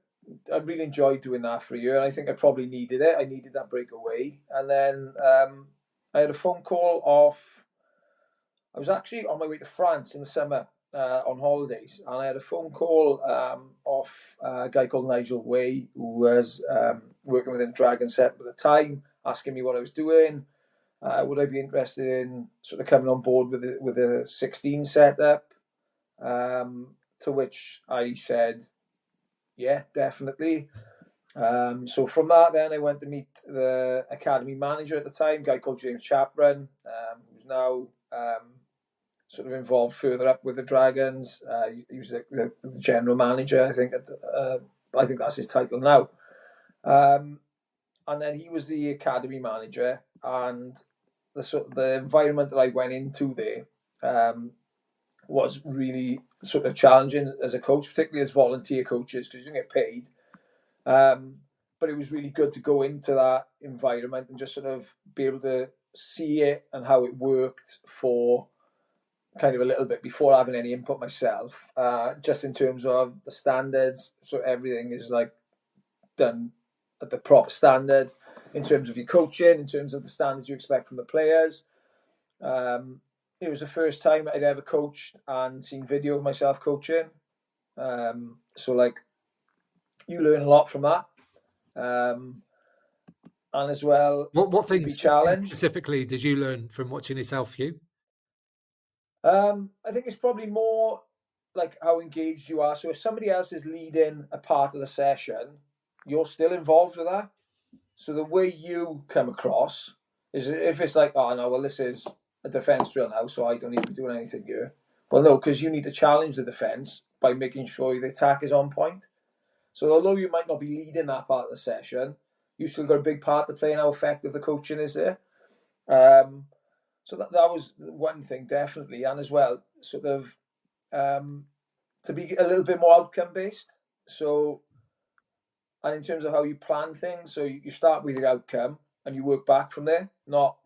I really enjoyed doing that for a year, and I think I probably needed it. I needed that break away. And then I had a phone call off. I was actually on my way to France in the summer on holidays, and I had a phone call off a guy called Nigel Way, who was working within Dragons set at the time, asking me what I was doing. Would I be interested in sort of coming on board with a 16 setup? To which I said, yeah, definitely. So from that, then I went to meet the academy manager at the time, a guy called James Chapman, who's now sort of involved further up with the Dragons. He was the general manager, I think. I think that's his title now. And then he was the academy manager, and the environment that I went into there was really sort of challenging as a coach, particularly as volunteer coaches, because you don't get paid. But it was really good to go into that environment and just sort of be able to see it and how it worked for kind of a little bit before having any input myself, just in terms of the standards. So everything is like done at the proper standard in terms of your coaching, in terms of the standards you expect from the players. It was the first time I'd ever coached and seen video of myself coaching. So like you learn a lot from that. And as well,
what
be
things
challenged.
specifically did you learn from watching yourself, Huw?
I think it's probably more like how engaged you are. So if somebody else is leading a part of the session, you're still involved with that. So the way you come across is, if it's like, oh no, well, this is a defence drill now, so I don't need to be doing anything here. Well, no, because you need to challenge the defence by making sure the attack is on point. So although you might not be leading that part of the session, you still got a big part to play in how effective the coaching is there. So that was one thing, definitely. And as well, sort of to be a little bit more outcome based. So, and in terms of how you plan things, so you start with your outcome and you work back from there. Not,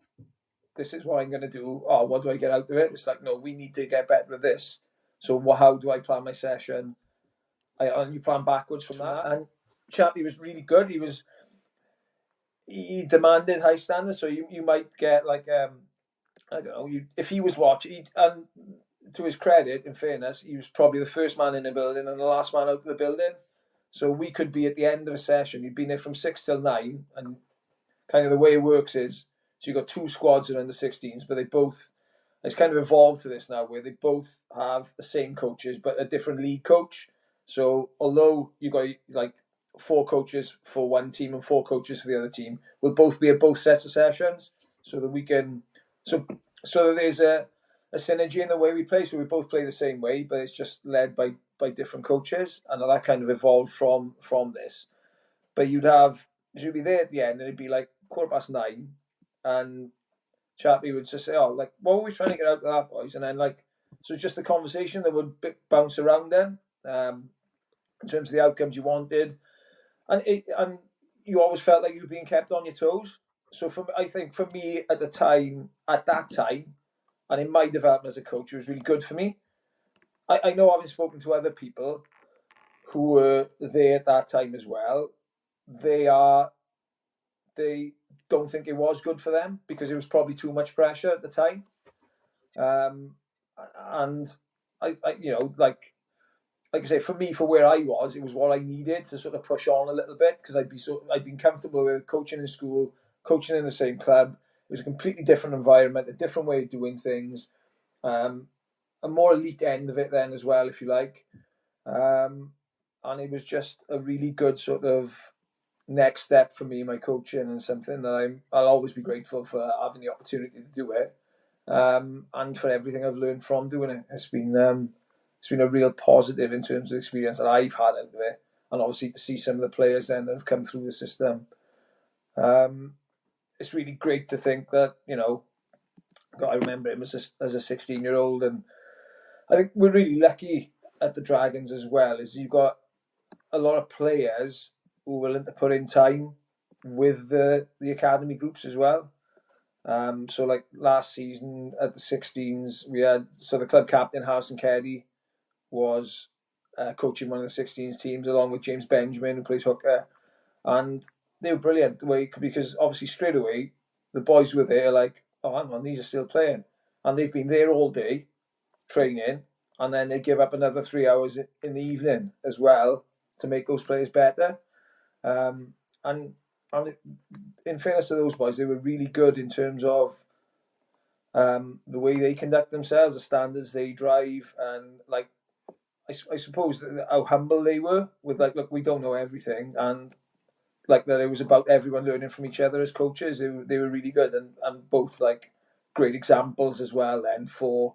this is what I'm going to do. Oh, what do I get out of it? It's like, no, we need to get better at this. So how do I plan my session? And you plan backwards from that. And Chappie was really good. He demanded high standards. So you might get like, I don't know, if he was watching, and to his credit, in fairness, he was probably the first man in the building and the last man out of the building. So we could be at the end of a session. You'd been there from 6 till 9, and kind of the way it works is, so you've got two squads that are in the 16s, but they both, it's kind of evolved to this now where they both have the same coaches but a different lead coach. So although you've got like 4 coaches for one team and 4 coaches for the other team, we'll both be at both sets of sessions so that we can, so that there's a synergy in the way we play. So we both play the same way, but it's just led by different coaches, and that kind of evolved from this. But you'd be there at the end, and it'd be like 9:15, and Chappie would just say, "Oh, like, what were we trying to get out of that, boys?" And then like, so it's just a conversation that would bounce around then, in terms of the outcomes you wanted, and you always felt like you were being kept on your toes. So I think for me at that time, and in my development as a coach, it was really good for me. I know, having spoken to other people who were there at that time as well, they don't think it was good for them because it was probably too much pressure at the time. And I like I say, for me, for where I was, it was what I needed to sort of push on a little bit, because I'd been comfortable with coaching in school, coaching in the same club. It was a completely different environment, a different way of doing things, a more elite end of it then as well, if you like. And it was just a really good sort of next step for me, my coaching, and something that I'll always be grateful for having the opportunity to do it, and for everything I've learned from doing it. It's been a real positive in terms of the experience that I've had out of it, and obviously to see some of the players then that have come through the system. It's really great to think that, I remember him as a 16-year-old, and I think we're really lucky at the Dragons as well, is you've got a lot of players who are willing to put in time with the academy groups as well. So like last season at the 16s, we had the club captain Harrison Keddy was coaching one of the 16s teams along with James Benjamin, who plays hooker, and they were brilliant the way because obviously straight away the boys were there like, oh hang on, these are still playing, and they've been there all day training, and then they give up another 3 hours in the evening as well to make those players better. And in fairness to those boys, they were really good in terms of the way they conduct themselves, the standards they drive, and like I suppose how humble they were with like, look, we don't know everything, and like that it was about everyone learning from each other as coaches. They were really good, and both like great examples as well then for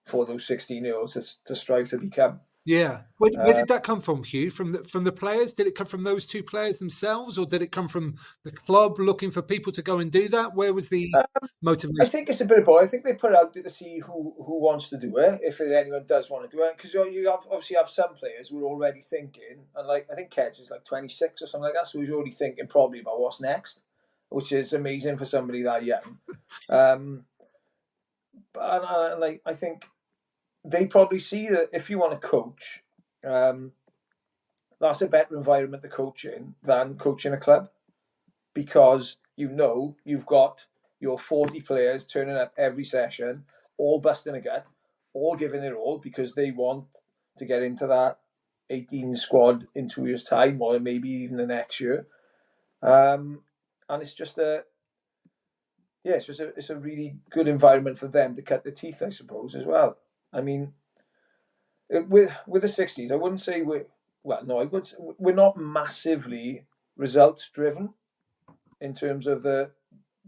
those 16-year-olds to strive to become.
Yeah. Where did that come from, Huw? From the players? Did it come from those two players themselves, or did it come from the club looking for people to go and do that? Where was the
I
motivation?
think it's a bit of both. I think they put it out there to see who wants to do it, if anyone does want to do it. Because you obviously have some players who are already thinking, and like I think Keds is like 26 or something like that, so he's already thinking probably about what's next, which is amazing for somebody that young. And I think they probably see that if you want to coach, that's a better environment to coach in than coaching a club, because you've got your 40 players turning up every session, all busting a gut, all giving their all because they want to get into that 18 squad in 2 years' time, or maybe even the next year. And it's just it's a really good environment for them to cut their teeth, I suppose, as well. I mean, with the 60s, I wouldn't say we're not massively results driven in terms of the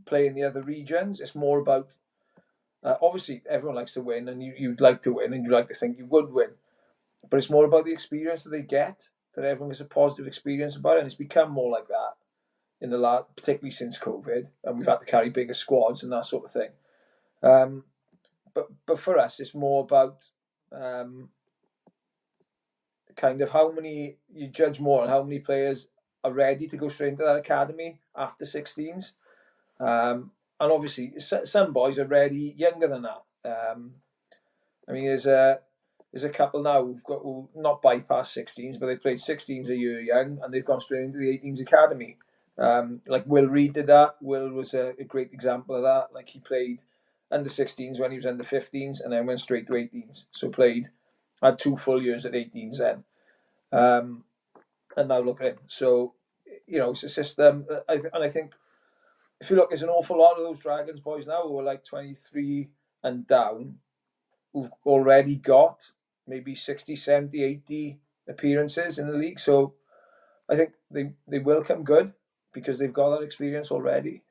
play in the other regions. It's more about obviously everyone likes to win, and you'd like to win, and you like to think you would win, but it's more about the experience that they get. That everyone gets a positive experience about it, and it's become more like that in the last, particularly since COVID, and we've had to carry bigger squads and that sort of thing. But for us, it's more about kind of how many you judge more on how many players are ready to go straight into that academy after 16s. And obviously, some boys are ready younger than that. I mean, there's a couple now who not bypassed 16s, but they played 16s a year young, and they've gone straight into the 18s academy. Like Will Reid did that. Will was a great example of that. Like he played under 16s when he was under 15s, and then went straight to 18s. So had 2 full years at 18s then. And now look at him. So, it's a system. And I think if you look, there's an awful lot of those Dragons boys now who are like 23 and down, who've already got maybe 60, 70, 80 appearances in the league. So I think they will come good because they've got that experience already.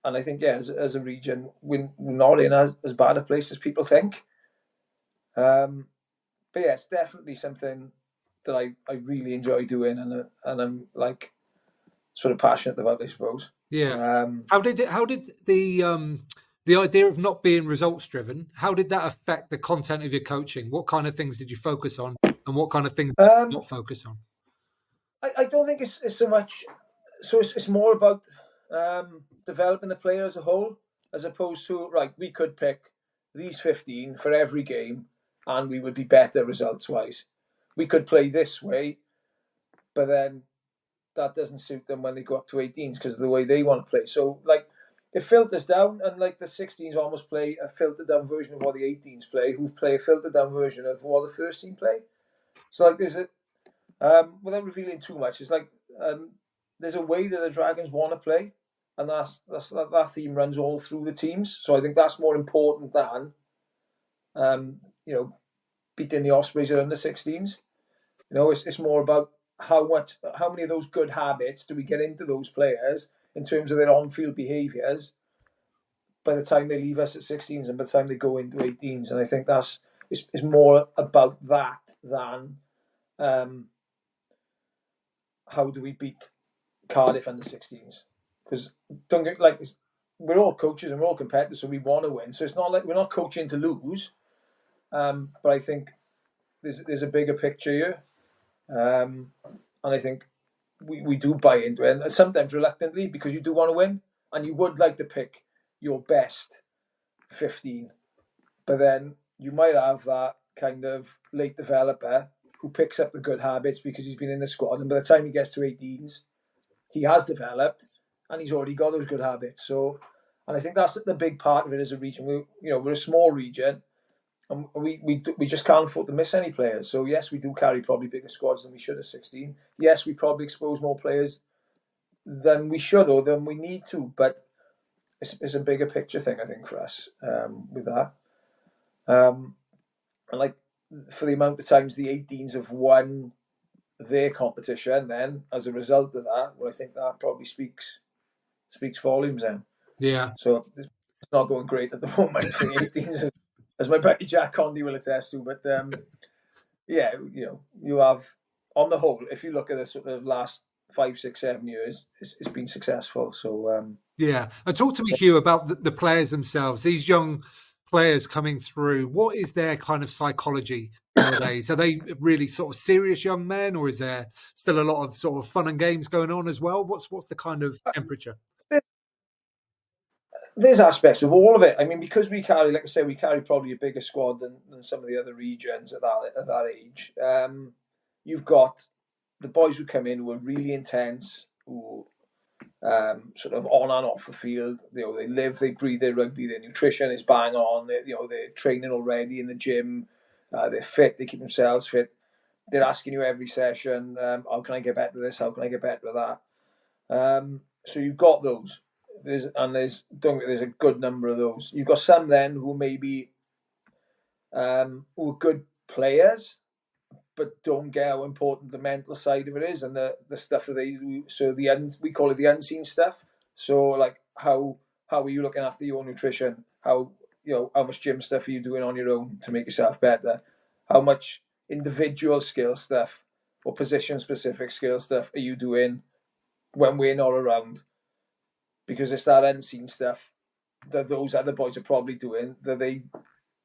And I think, as a region, we're not in as bad a place as people think. But yeah, it's definitely something that I really enjoy doing, and I'm like sort of passionate about, I suppose.
Yeah. How did the idea of not being results driven, how did that affect the content of your coaching? What kind of things did you focus on, and what kind of things did you not focus on?
I don't think it's so much. So it's more about developing the player as a whole, as opposed to, right, we could pick these 15 for every game and we would be better results wise. We could play this way, but then that doesn't suit them when they go up to 18s because of the way they want to play. So like it filters down, and like the 16s almost play a filtered down version of what the 18s play, who play a filtered down version of what the first team play. So like there's without revealing too much, it's like there's a way that the Dragons want to play, and that theme runs all through the teams. So I think that's more important than beating the Ospreys at under 16s. It's more about how many of those good habits do we get into those players in terms of their on-field behaviours by the time they leave us at 16s and by the time they go into 18s. And I think it's more about that than how do we beat Cardiff under 16s. Because don't get we're all coaches and we're all competitors, so we want to win. So it's not like we're not coaching to lose. But I think there's a bigger picture here. And I think we do buy into it, and sometimes reluctantly because you do want to win. and you would like to pick your best 15, but then you might have that kind of late developer who picks up the good habits because he's been in the squad, and by the time he gets to 18s, he has developed and he's already got those good habits. So, and I think that's the big part of it as a region. We're a small region, and we just can't afford to miss any players. So yes, we do carry probably bigger squads than we should at 16. Yes, we probably expose more players than we should or than we need to, but it's a bigger picture thing, I think, for us with that. And like for the amount of times the 18s have won their competition, then as a result of that, well, I think that probably speaks volumes then.
Yeah.
So it's not going great at the moment for the 18s, as my buddy Jack Condy will attest to. But yeah, you have, on the whole, if you look at the sort of last 5, 6, 7 years, it's been successful. So
yeah. And talk to me, Huw, about the players themselves. These young players coming through, what is their kind of psychology nowadays? Are they really sort of serious young men, or is there still a lot of sort of fun and games going on as well? What's the kind of temperature?
There's aspects of all of it. I mean, because we carry, like I say, we carry probably a bigger squad than some of the other regions at that age. You've got the boys who come in who are really intense, who sort of on and off the field. They live, they breathe their rugby. Their nutrition is bang on. They're training already in the gym. They're fit. They keep themselves fit. They're asking you every session, how can I get better at this? How can I get better at that? So you've got those. There's a good number of those. You've got some then who maybe who are good players, but don't get how important the mental side of it is and the stuff that they do. So we call it the unseen stuff. So like how are you looking after your nutrition? How much gym stuff are you doing on your own to make yourself better? How much individual skill stuff or position specific skill stuff are you doing when we're not around? Because it's that unseen stuff that those other boys are probably doing that they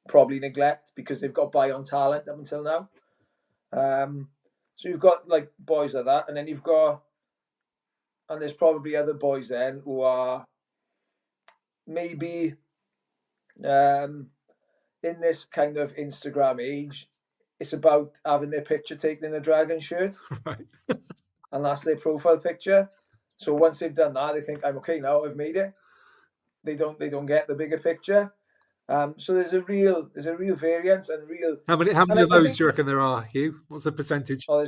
probably neglect because they've got by on talent up until now. So you've got like boys like that, and then there's probably other boys then who are maybe in this kind of Instagram age. It's about having their picture taken in a Dragon shirt,
Right.
and that's their profile picture. So once they've done that, they think I'm okay now. I've made it. They don't get the bigger picture. So there's a real variance and real.
How many
And
of
I
those
think,
do you reckon there are, Huw? What's the percentage?
oh,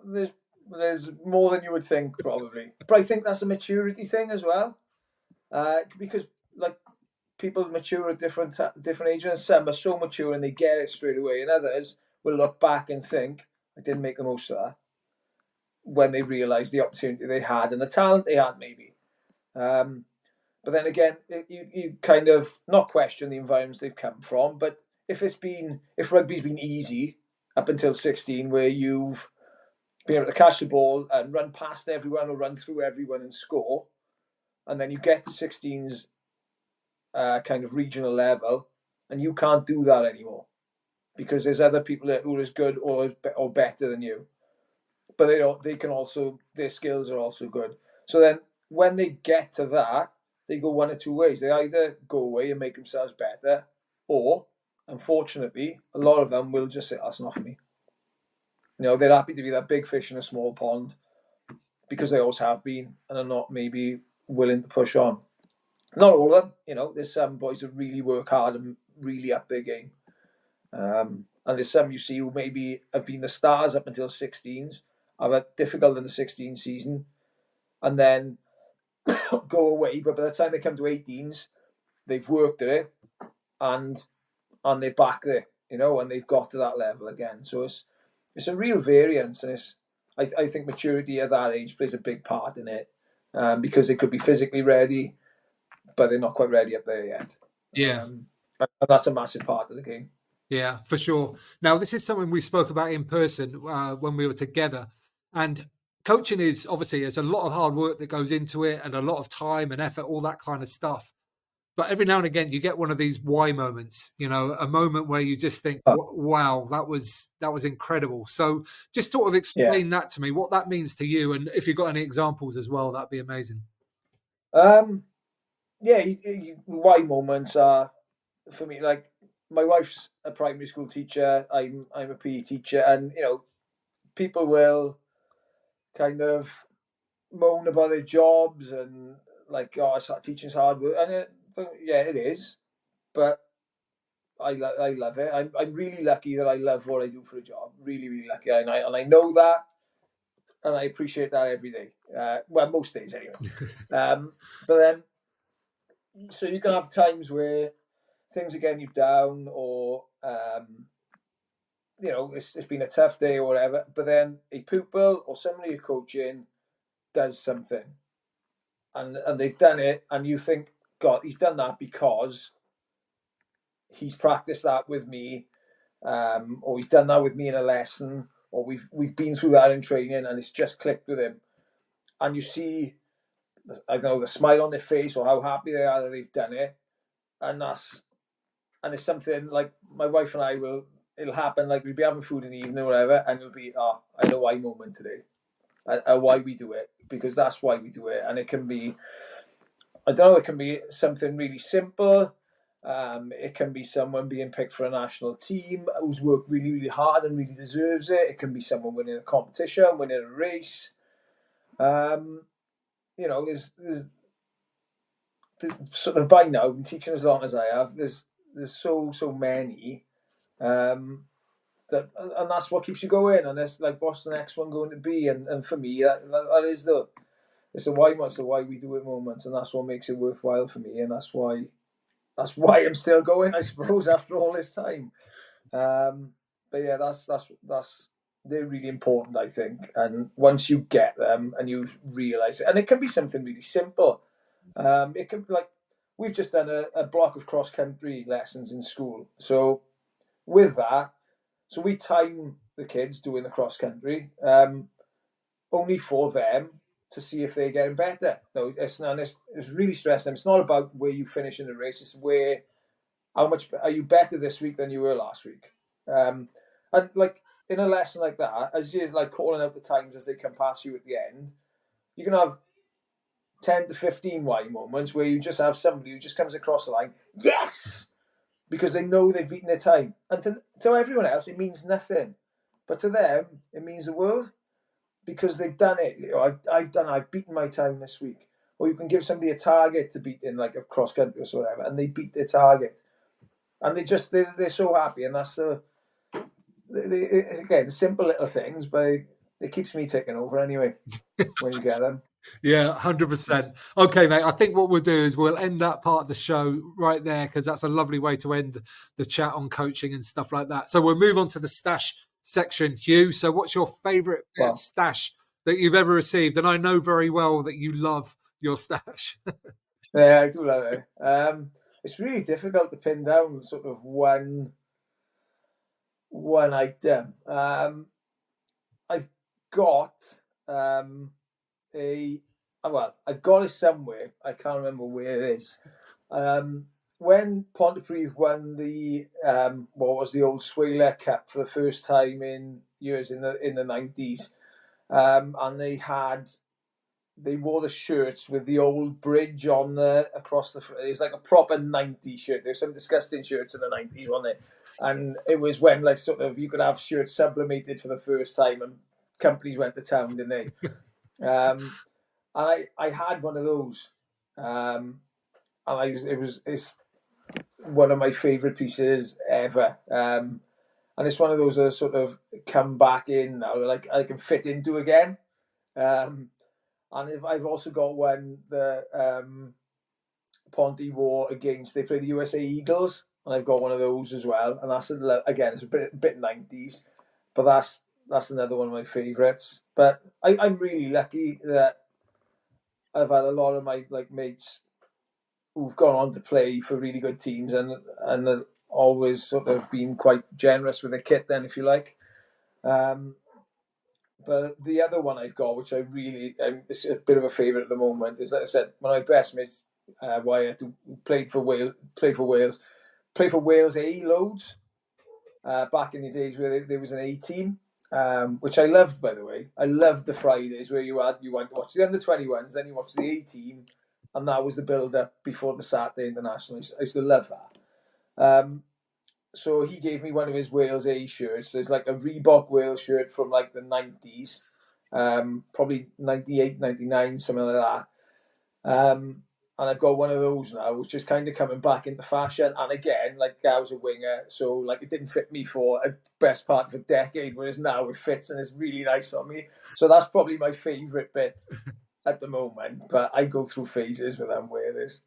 there's more than you would think probably, but I think that's a maturity thing as well, because like people mature at different ages, and some are so mature and they get it straight away, and others will look back and think I didn't make the most of that when they realise the opportunity they had and the talent they had maybe. But then again, you kind of not question the environments they've come from, but if rugby's been easy up until 16, where you've been able to catch the ball and run past everyone or run through everyone and score, and then you get to 16's kind of regional level, and you can't do that anymore because there's other people who are as good or better than you, but they can also, their skills are also good. So then when they get to that, they go one or two ways. They either go away and make themselves better, or, unfortunately, a lot of them will just say, that's not for me. They're happy to be that big fish in a small pond because they always have been and are not maybe willing to push on. Not all of them. There's some boys that really work hard and really up their game. And there's some you see who maybe have been the stars up until 16s, have it difficult in the 16 season, and then go away, but by the time they come to 18s, they've worked at it and they're back there, and they've got to that level again. So it's a real variance, and I think maturity at that age plays a big part in it, because they could be physically ready, but they're not quite ready up there yet.
Yeah.
And that's a massive part of the game.
Yeah, for sure. Now, this is something we spoke about in person when we were together. And coaching is obviously, there's a lot of hard work that goes into it and a lot of time and effort, all that kind of stuff. But every now and again, you get one of these why moments, a moment where you just think, wow, that was incredible. So just sort of explain that to me, what that means to you. And if you've got any examples as well, that'd be amazing.
Yeah, why moments are for me like my wife's a primary school teacher. I'm a PE teacher, and people will kind of moan about their jobs and like, oh, teaching's hard work, and yeah, it is, but I love it. I'm really lucky that I love what I do for a job. Really, really lucky, and I know that, and I appreciate that every day. Well, most days anyway. But then, so you can have times where things are getting you down, or it's been a tough day or whatever. But then a pupil or somebody you're coaching does something, and they've done it, and you think, God, he's done that because he's practiced that with me, or he's done that with me in a lesson, or we've been through that in training, and it's just clicked with him. And you see, I don't know, the smile on their face or how happy they are that they've done it, and it's something like my wife and I will. It'll happen like we'll be having food in the evening or whatever, and it'll be, I know why moment today, why we do it, because that's why we do it, and it can be, I don't know, it can be something really simple. It can be someone being picked for a national team who's worked really, really hard and really deserves it. It can be someone winning a competition, winning a race. There's sort of, by now, been teaching as long as I have. There's so many, and that's what keeps you going. And it's like, what's the next one going to be? And for me, that is it's the why we do it moments, and that's what makes it worthwhile for me, and that's why I'm still going, I suppose, after all this time. But yeah, that's they're really important, I think. And once you get them and you realise it, and it can be something really simple. It can be like, we've just done a block of cross country lessons in school. So with that, so we time the kids doing the cross country, only for them to see if they're getting better. No, it's really stressing them. It's not about where you finish in the race. It's how much are you better this week than you were last week. And like in a lesson like that, as you're like calling out the times as they come past you at the end, you can have 10 to 15 why moments where you just have somebody who just comes across the line, yes, because they know they've beaten their time. And to everyone else, it means nothing. But to them, it means the world, because they've done it. I've beaten my time this week. Or you can give somebody a target to beat in like a cross country or whatever, and they beat their target. And they're so happy. And that's again, simple little things, but it keeps me ticking over anyway when you get them.
Yeah, 100%. Okay, mate. I think what we'll do is we'll end that part of the show right there, because that's a lovely way to end the chat on coaching and stuff like that. So we'll move on to the stash section, Huw. So what's your favourite stash that you've ever received? And I know very well that you love your stash.
Yeah, I do love it. It's really difficult to pin down sort of one item. I've got I've got it somewhere. I can't remember where it is. When Pontypridd won the what was the old Swaler Cup for the first time in years in the 90s, and they wore the shirts with the old bridge on across the. It's like a proper 90s shirt. There's some disgusting shirts in the 90s, wasn't there? And it was when like sort of you could have shirts sublimated for the first time, and companies went to town, didn't they? And I had one of those, and it's one of my favourite pieces ever. And it's one of those that sort of come back in now, like I can fit into again. And I've also got one that Ponty wore against, they play the USA Eagles, and I've got one of those as well. And that's again, it's a bit 90s, but that's another one of my favourites. But I'm really lucky that I've had a lot of my like mates who've gone on to play for really good teams, and always sort of been quite generous with the kit then, if you like. But the other one I've got, which I really, it's a bit of a favourite at the moment, is, like I said, one of my best mates, Wyatt, who played for Wales A loads, back in the days where there was an A team, which I loved, by the way. I loved the Fridays where you went to watch the under-21s, then you watched the A team, and that was the build-up before the Saturday International. I used to love that. So he gave me one of his Wales A shirts. There's like a Reebok Wales shirt from like the 90s, probably 98, 99, something like that. And I've got one of those now, which is kind of coming back into fashion. And again, like I was a winger, so like it didn't fit me for a best part of a decade, whereas now it fits and it's really nice on me. So that's probably my favourite bit at the moment. But I go through phases with them where there's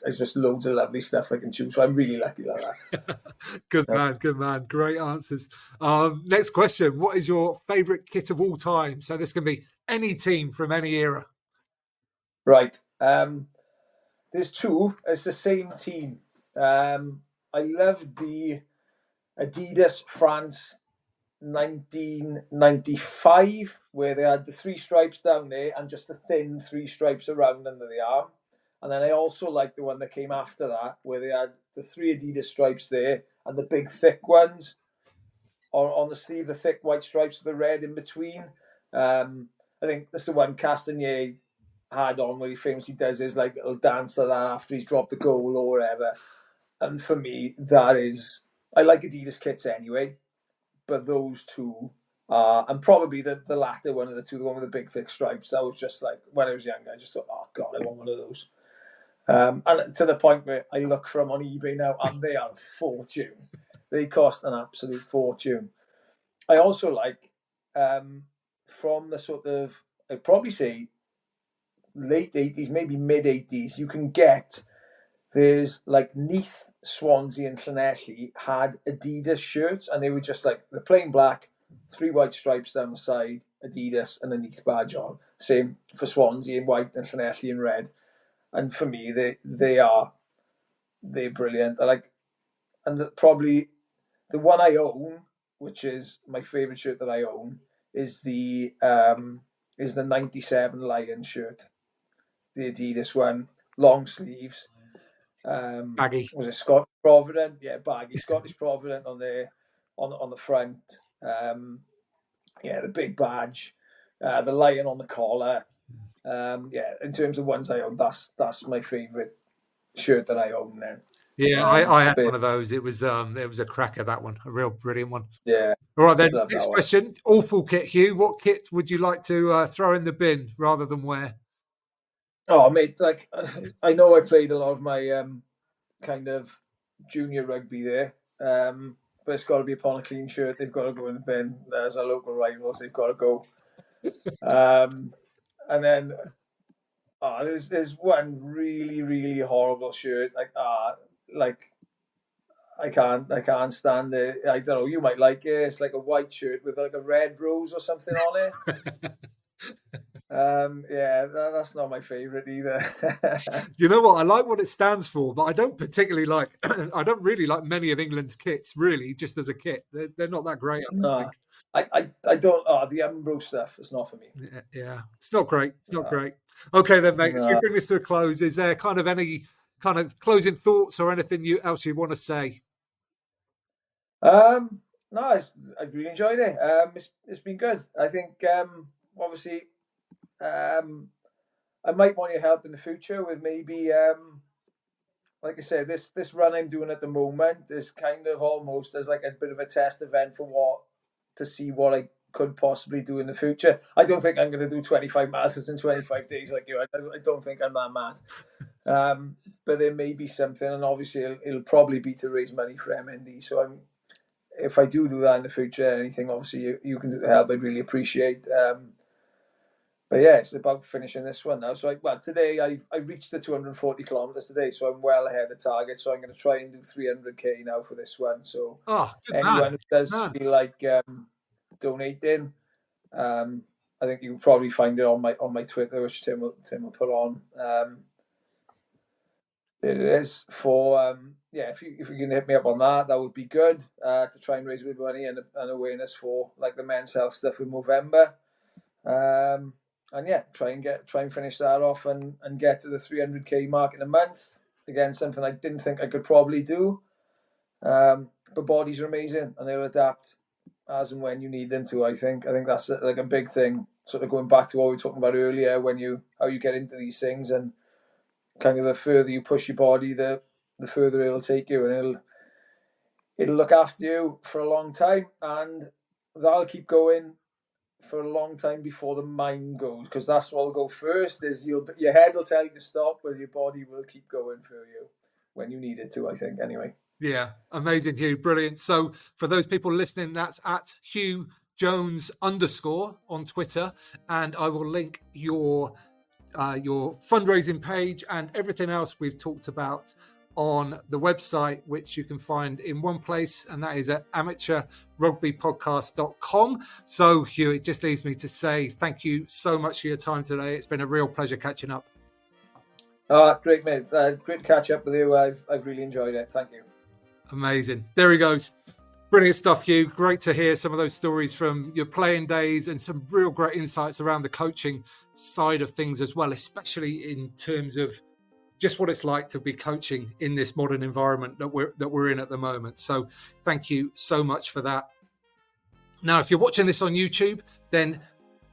just loads of lovely stuff I can choose. So I'm really lucky like that.
Good man. Great answers. Next question. What is your favourite kit of all time? So this can be any team from any era.
Right. There's two. It's the same team. I love the Adidas France 1995, where they had the 3 stripes down there and just the thin 3 stripes around under the arm. And then I also like the one that came after that, where they had the 3 Adidas stripes there and the big thick ones on the sleeve, the thick white stripes with the red in between. I think that's the one Castagnier had on, where he famously does his like little dance like that after he's dropped the goal or whatever. And for me, that is, I like Adidas kits anyway, but those two are, and probably the latter one of the two, the one with the big thick stripes, that was just like, when I was younger, I just thought, oh God, I want one of those. And to the point where I look for them on eBay now, and they are a fortune. They cost an absolute fortune. I also like, from the sort of, I'd probably say, late 80s, maybe mid 80s, you can get, there's like Neath, Swansea and Llanelli had Adidas shirts, and they were just like the plain black, 3 white stripes down the side, Adidas and a Neath badge on. Same for Swansea in white and Llanelli in red. And for me, they're brilliant. I like, and probably the one I own, which is my favourite shirt that I own, is the 97 Lions shirt. The Adidas one, long sleeves.
Baggy.
Was it Scottish Provident? Yeah, baggy. Scottish Provident on the front. The big badge, the lion on the collar. In terms of ones I own, that's my favourite shirt that I own now.
Yeah, I had one of those. It was a cracker, that one, a real brilliant one.
Yeah.
All right then. Next question. Awful kit, Huw. What kit would you like to throw in the bin rather than wear?
Oh, mate, like I know I played a lot of my kind of junior rugby there, but it's got to be upon a clean shirt. They've got to go in the bin. There's our local rivals. They've got to go. And then there's one really, really horrible shirt. Like I can't stand it. I don't know. You might like it. It's like a white shirt with like a red rose or something on it. That's not my favourite either.
You know what? I like what it stands for, but I don't particularly like. I don't really like many of England's kits. Really, just as a kit, they're not that great.
I don't. Oh, the Umbro stuff is not for me.
Yeah, it's not great. It's not great. Okay, then, mate. As we bring this to a close, is there kind of any kind of closing thoughts or anything else you want to say?
No, I've really enjoyed it. It's been good. I think obviously I might want your help in the future with maybe like I said, this run I'm doing at the moment is kind of almost as like a bit of a test event to see what I could possibly do in the future. I don't think I'm going to do 25 marathons in 25 days like you. I don't think I'm that mad. But there may be something, and obviously it'll probably be to raise money for MND. So if I do that in the future, anything obviously you can do to help, I'd really appreciate. But yeah, it's about finishing this one now. So today I reached the 240 kilometers today, so I'm well ahead of target. So I'm going to try and do 300k now for this one. So anyone who does feel like donating, I think you can probably find it on my Twitter, which Tim will put on. There it is for if you can hit me up on that would be good to try and raise a bit of money and awareness for like the men's health stuff in Movember. And try and finish that off and get to the 300k mark in a month. Again, something I didn't think I could probably do. But bodies are amazing and they'll adapt as and when you need them to. I think that's like a big thing. Sort of going back to what we were talking about earlier, how you get into these things, and kind of the further you push your body, the further it'll take you, and it'll look after you for a long time, and that'll keep going for a long time before the mind goes, because that's what'll go first. Is your head will tell you to stop, but your body will keep going for you when you need it to, I think, anyway.
Yeah, amazing, Huw. Brilliant. So for those people listening, that's at Huw Jones _ on Twitter, and I will link your fundraising page and everything else we've talked about on the website, which you can find in one place, and that is at amateurrugbypodcast.com. So, Huw, it just leaves me to say thank you so much for your time today. It's been a real pleasure catching up.
Great, mate. Great to catch up with you. I've really enjoyed it. Thank you.
Amazing. There he goes. Brilliant stuff, Huw. Great to hear some of those stories from your playing days and some real great insights around the coaching side of things as well, especially in terms of just what it's like to be coaching in this modern environment that we're in at the moment. So thank you so much for that. Now, if you're watching this on YouTube, then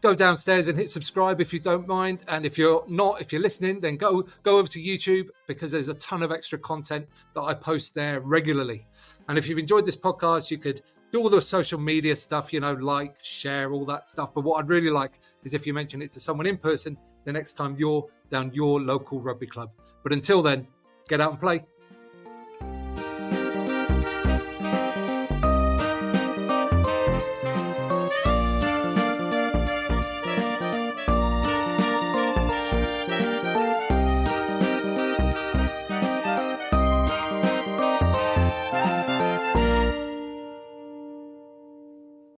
go downstairs and hit subscribe if you don't mind. And if you're not, if you're listening, then go over to YouTube, because there's a ton of extra content that I post there regularly. And if you've enjoyed this podcast, you could do all the social media stuff, like, share, all that stuff. But what I'd really like is if you mention it to someone in person the next time you're down your local rugby club. But until then, get out and play.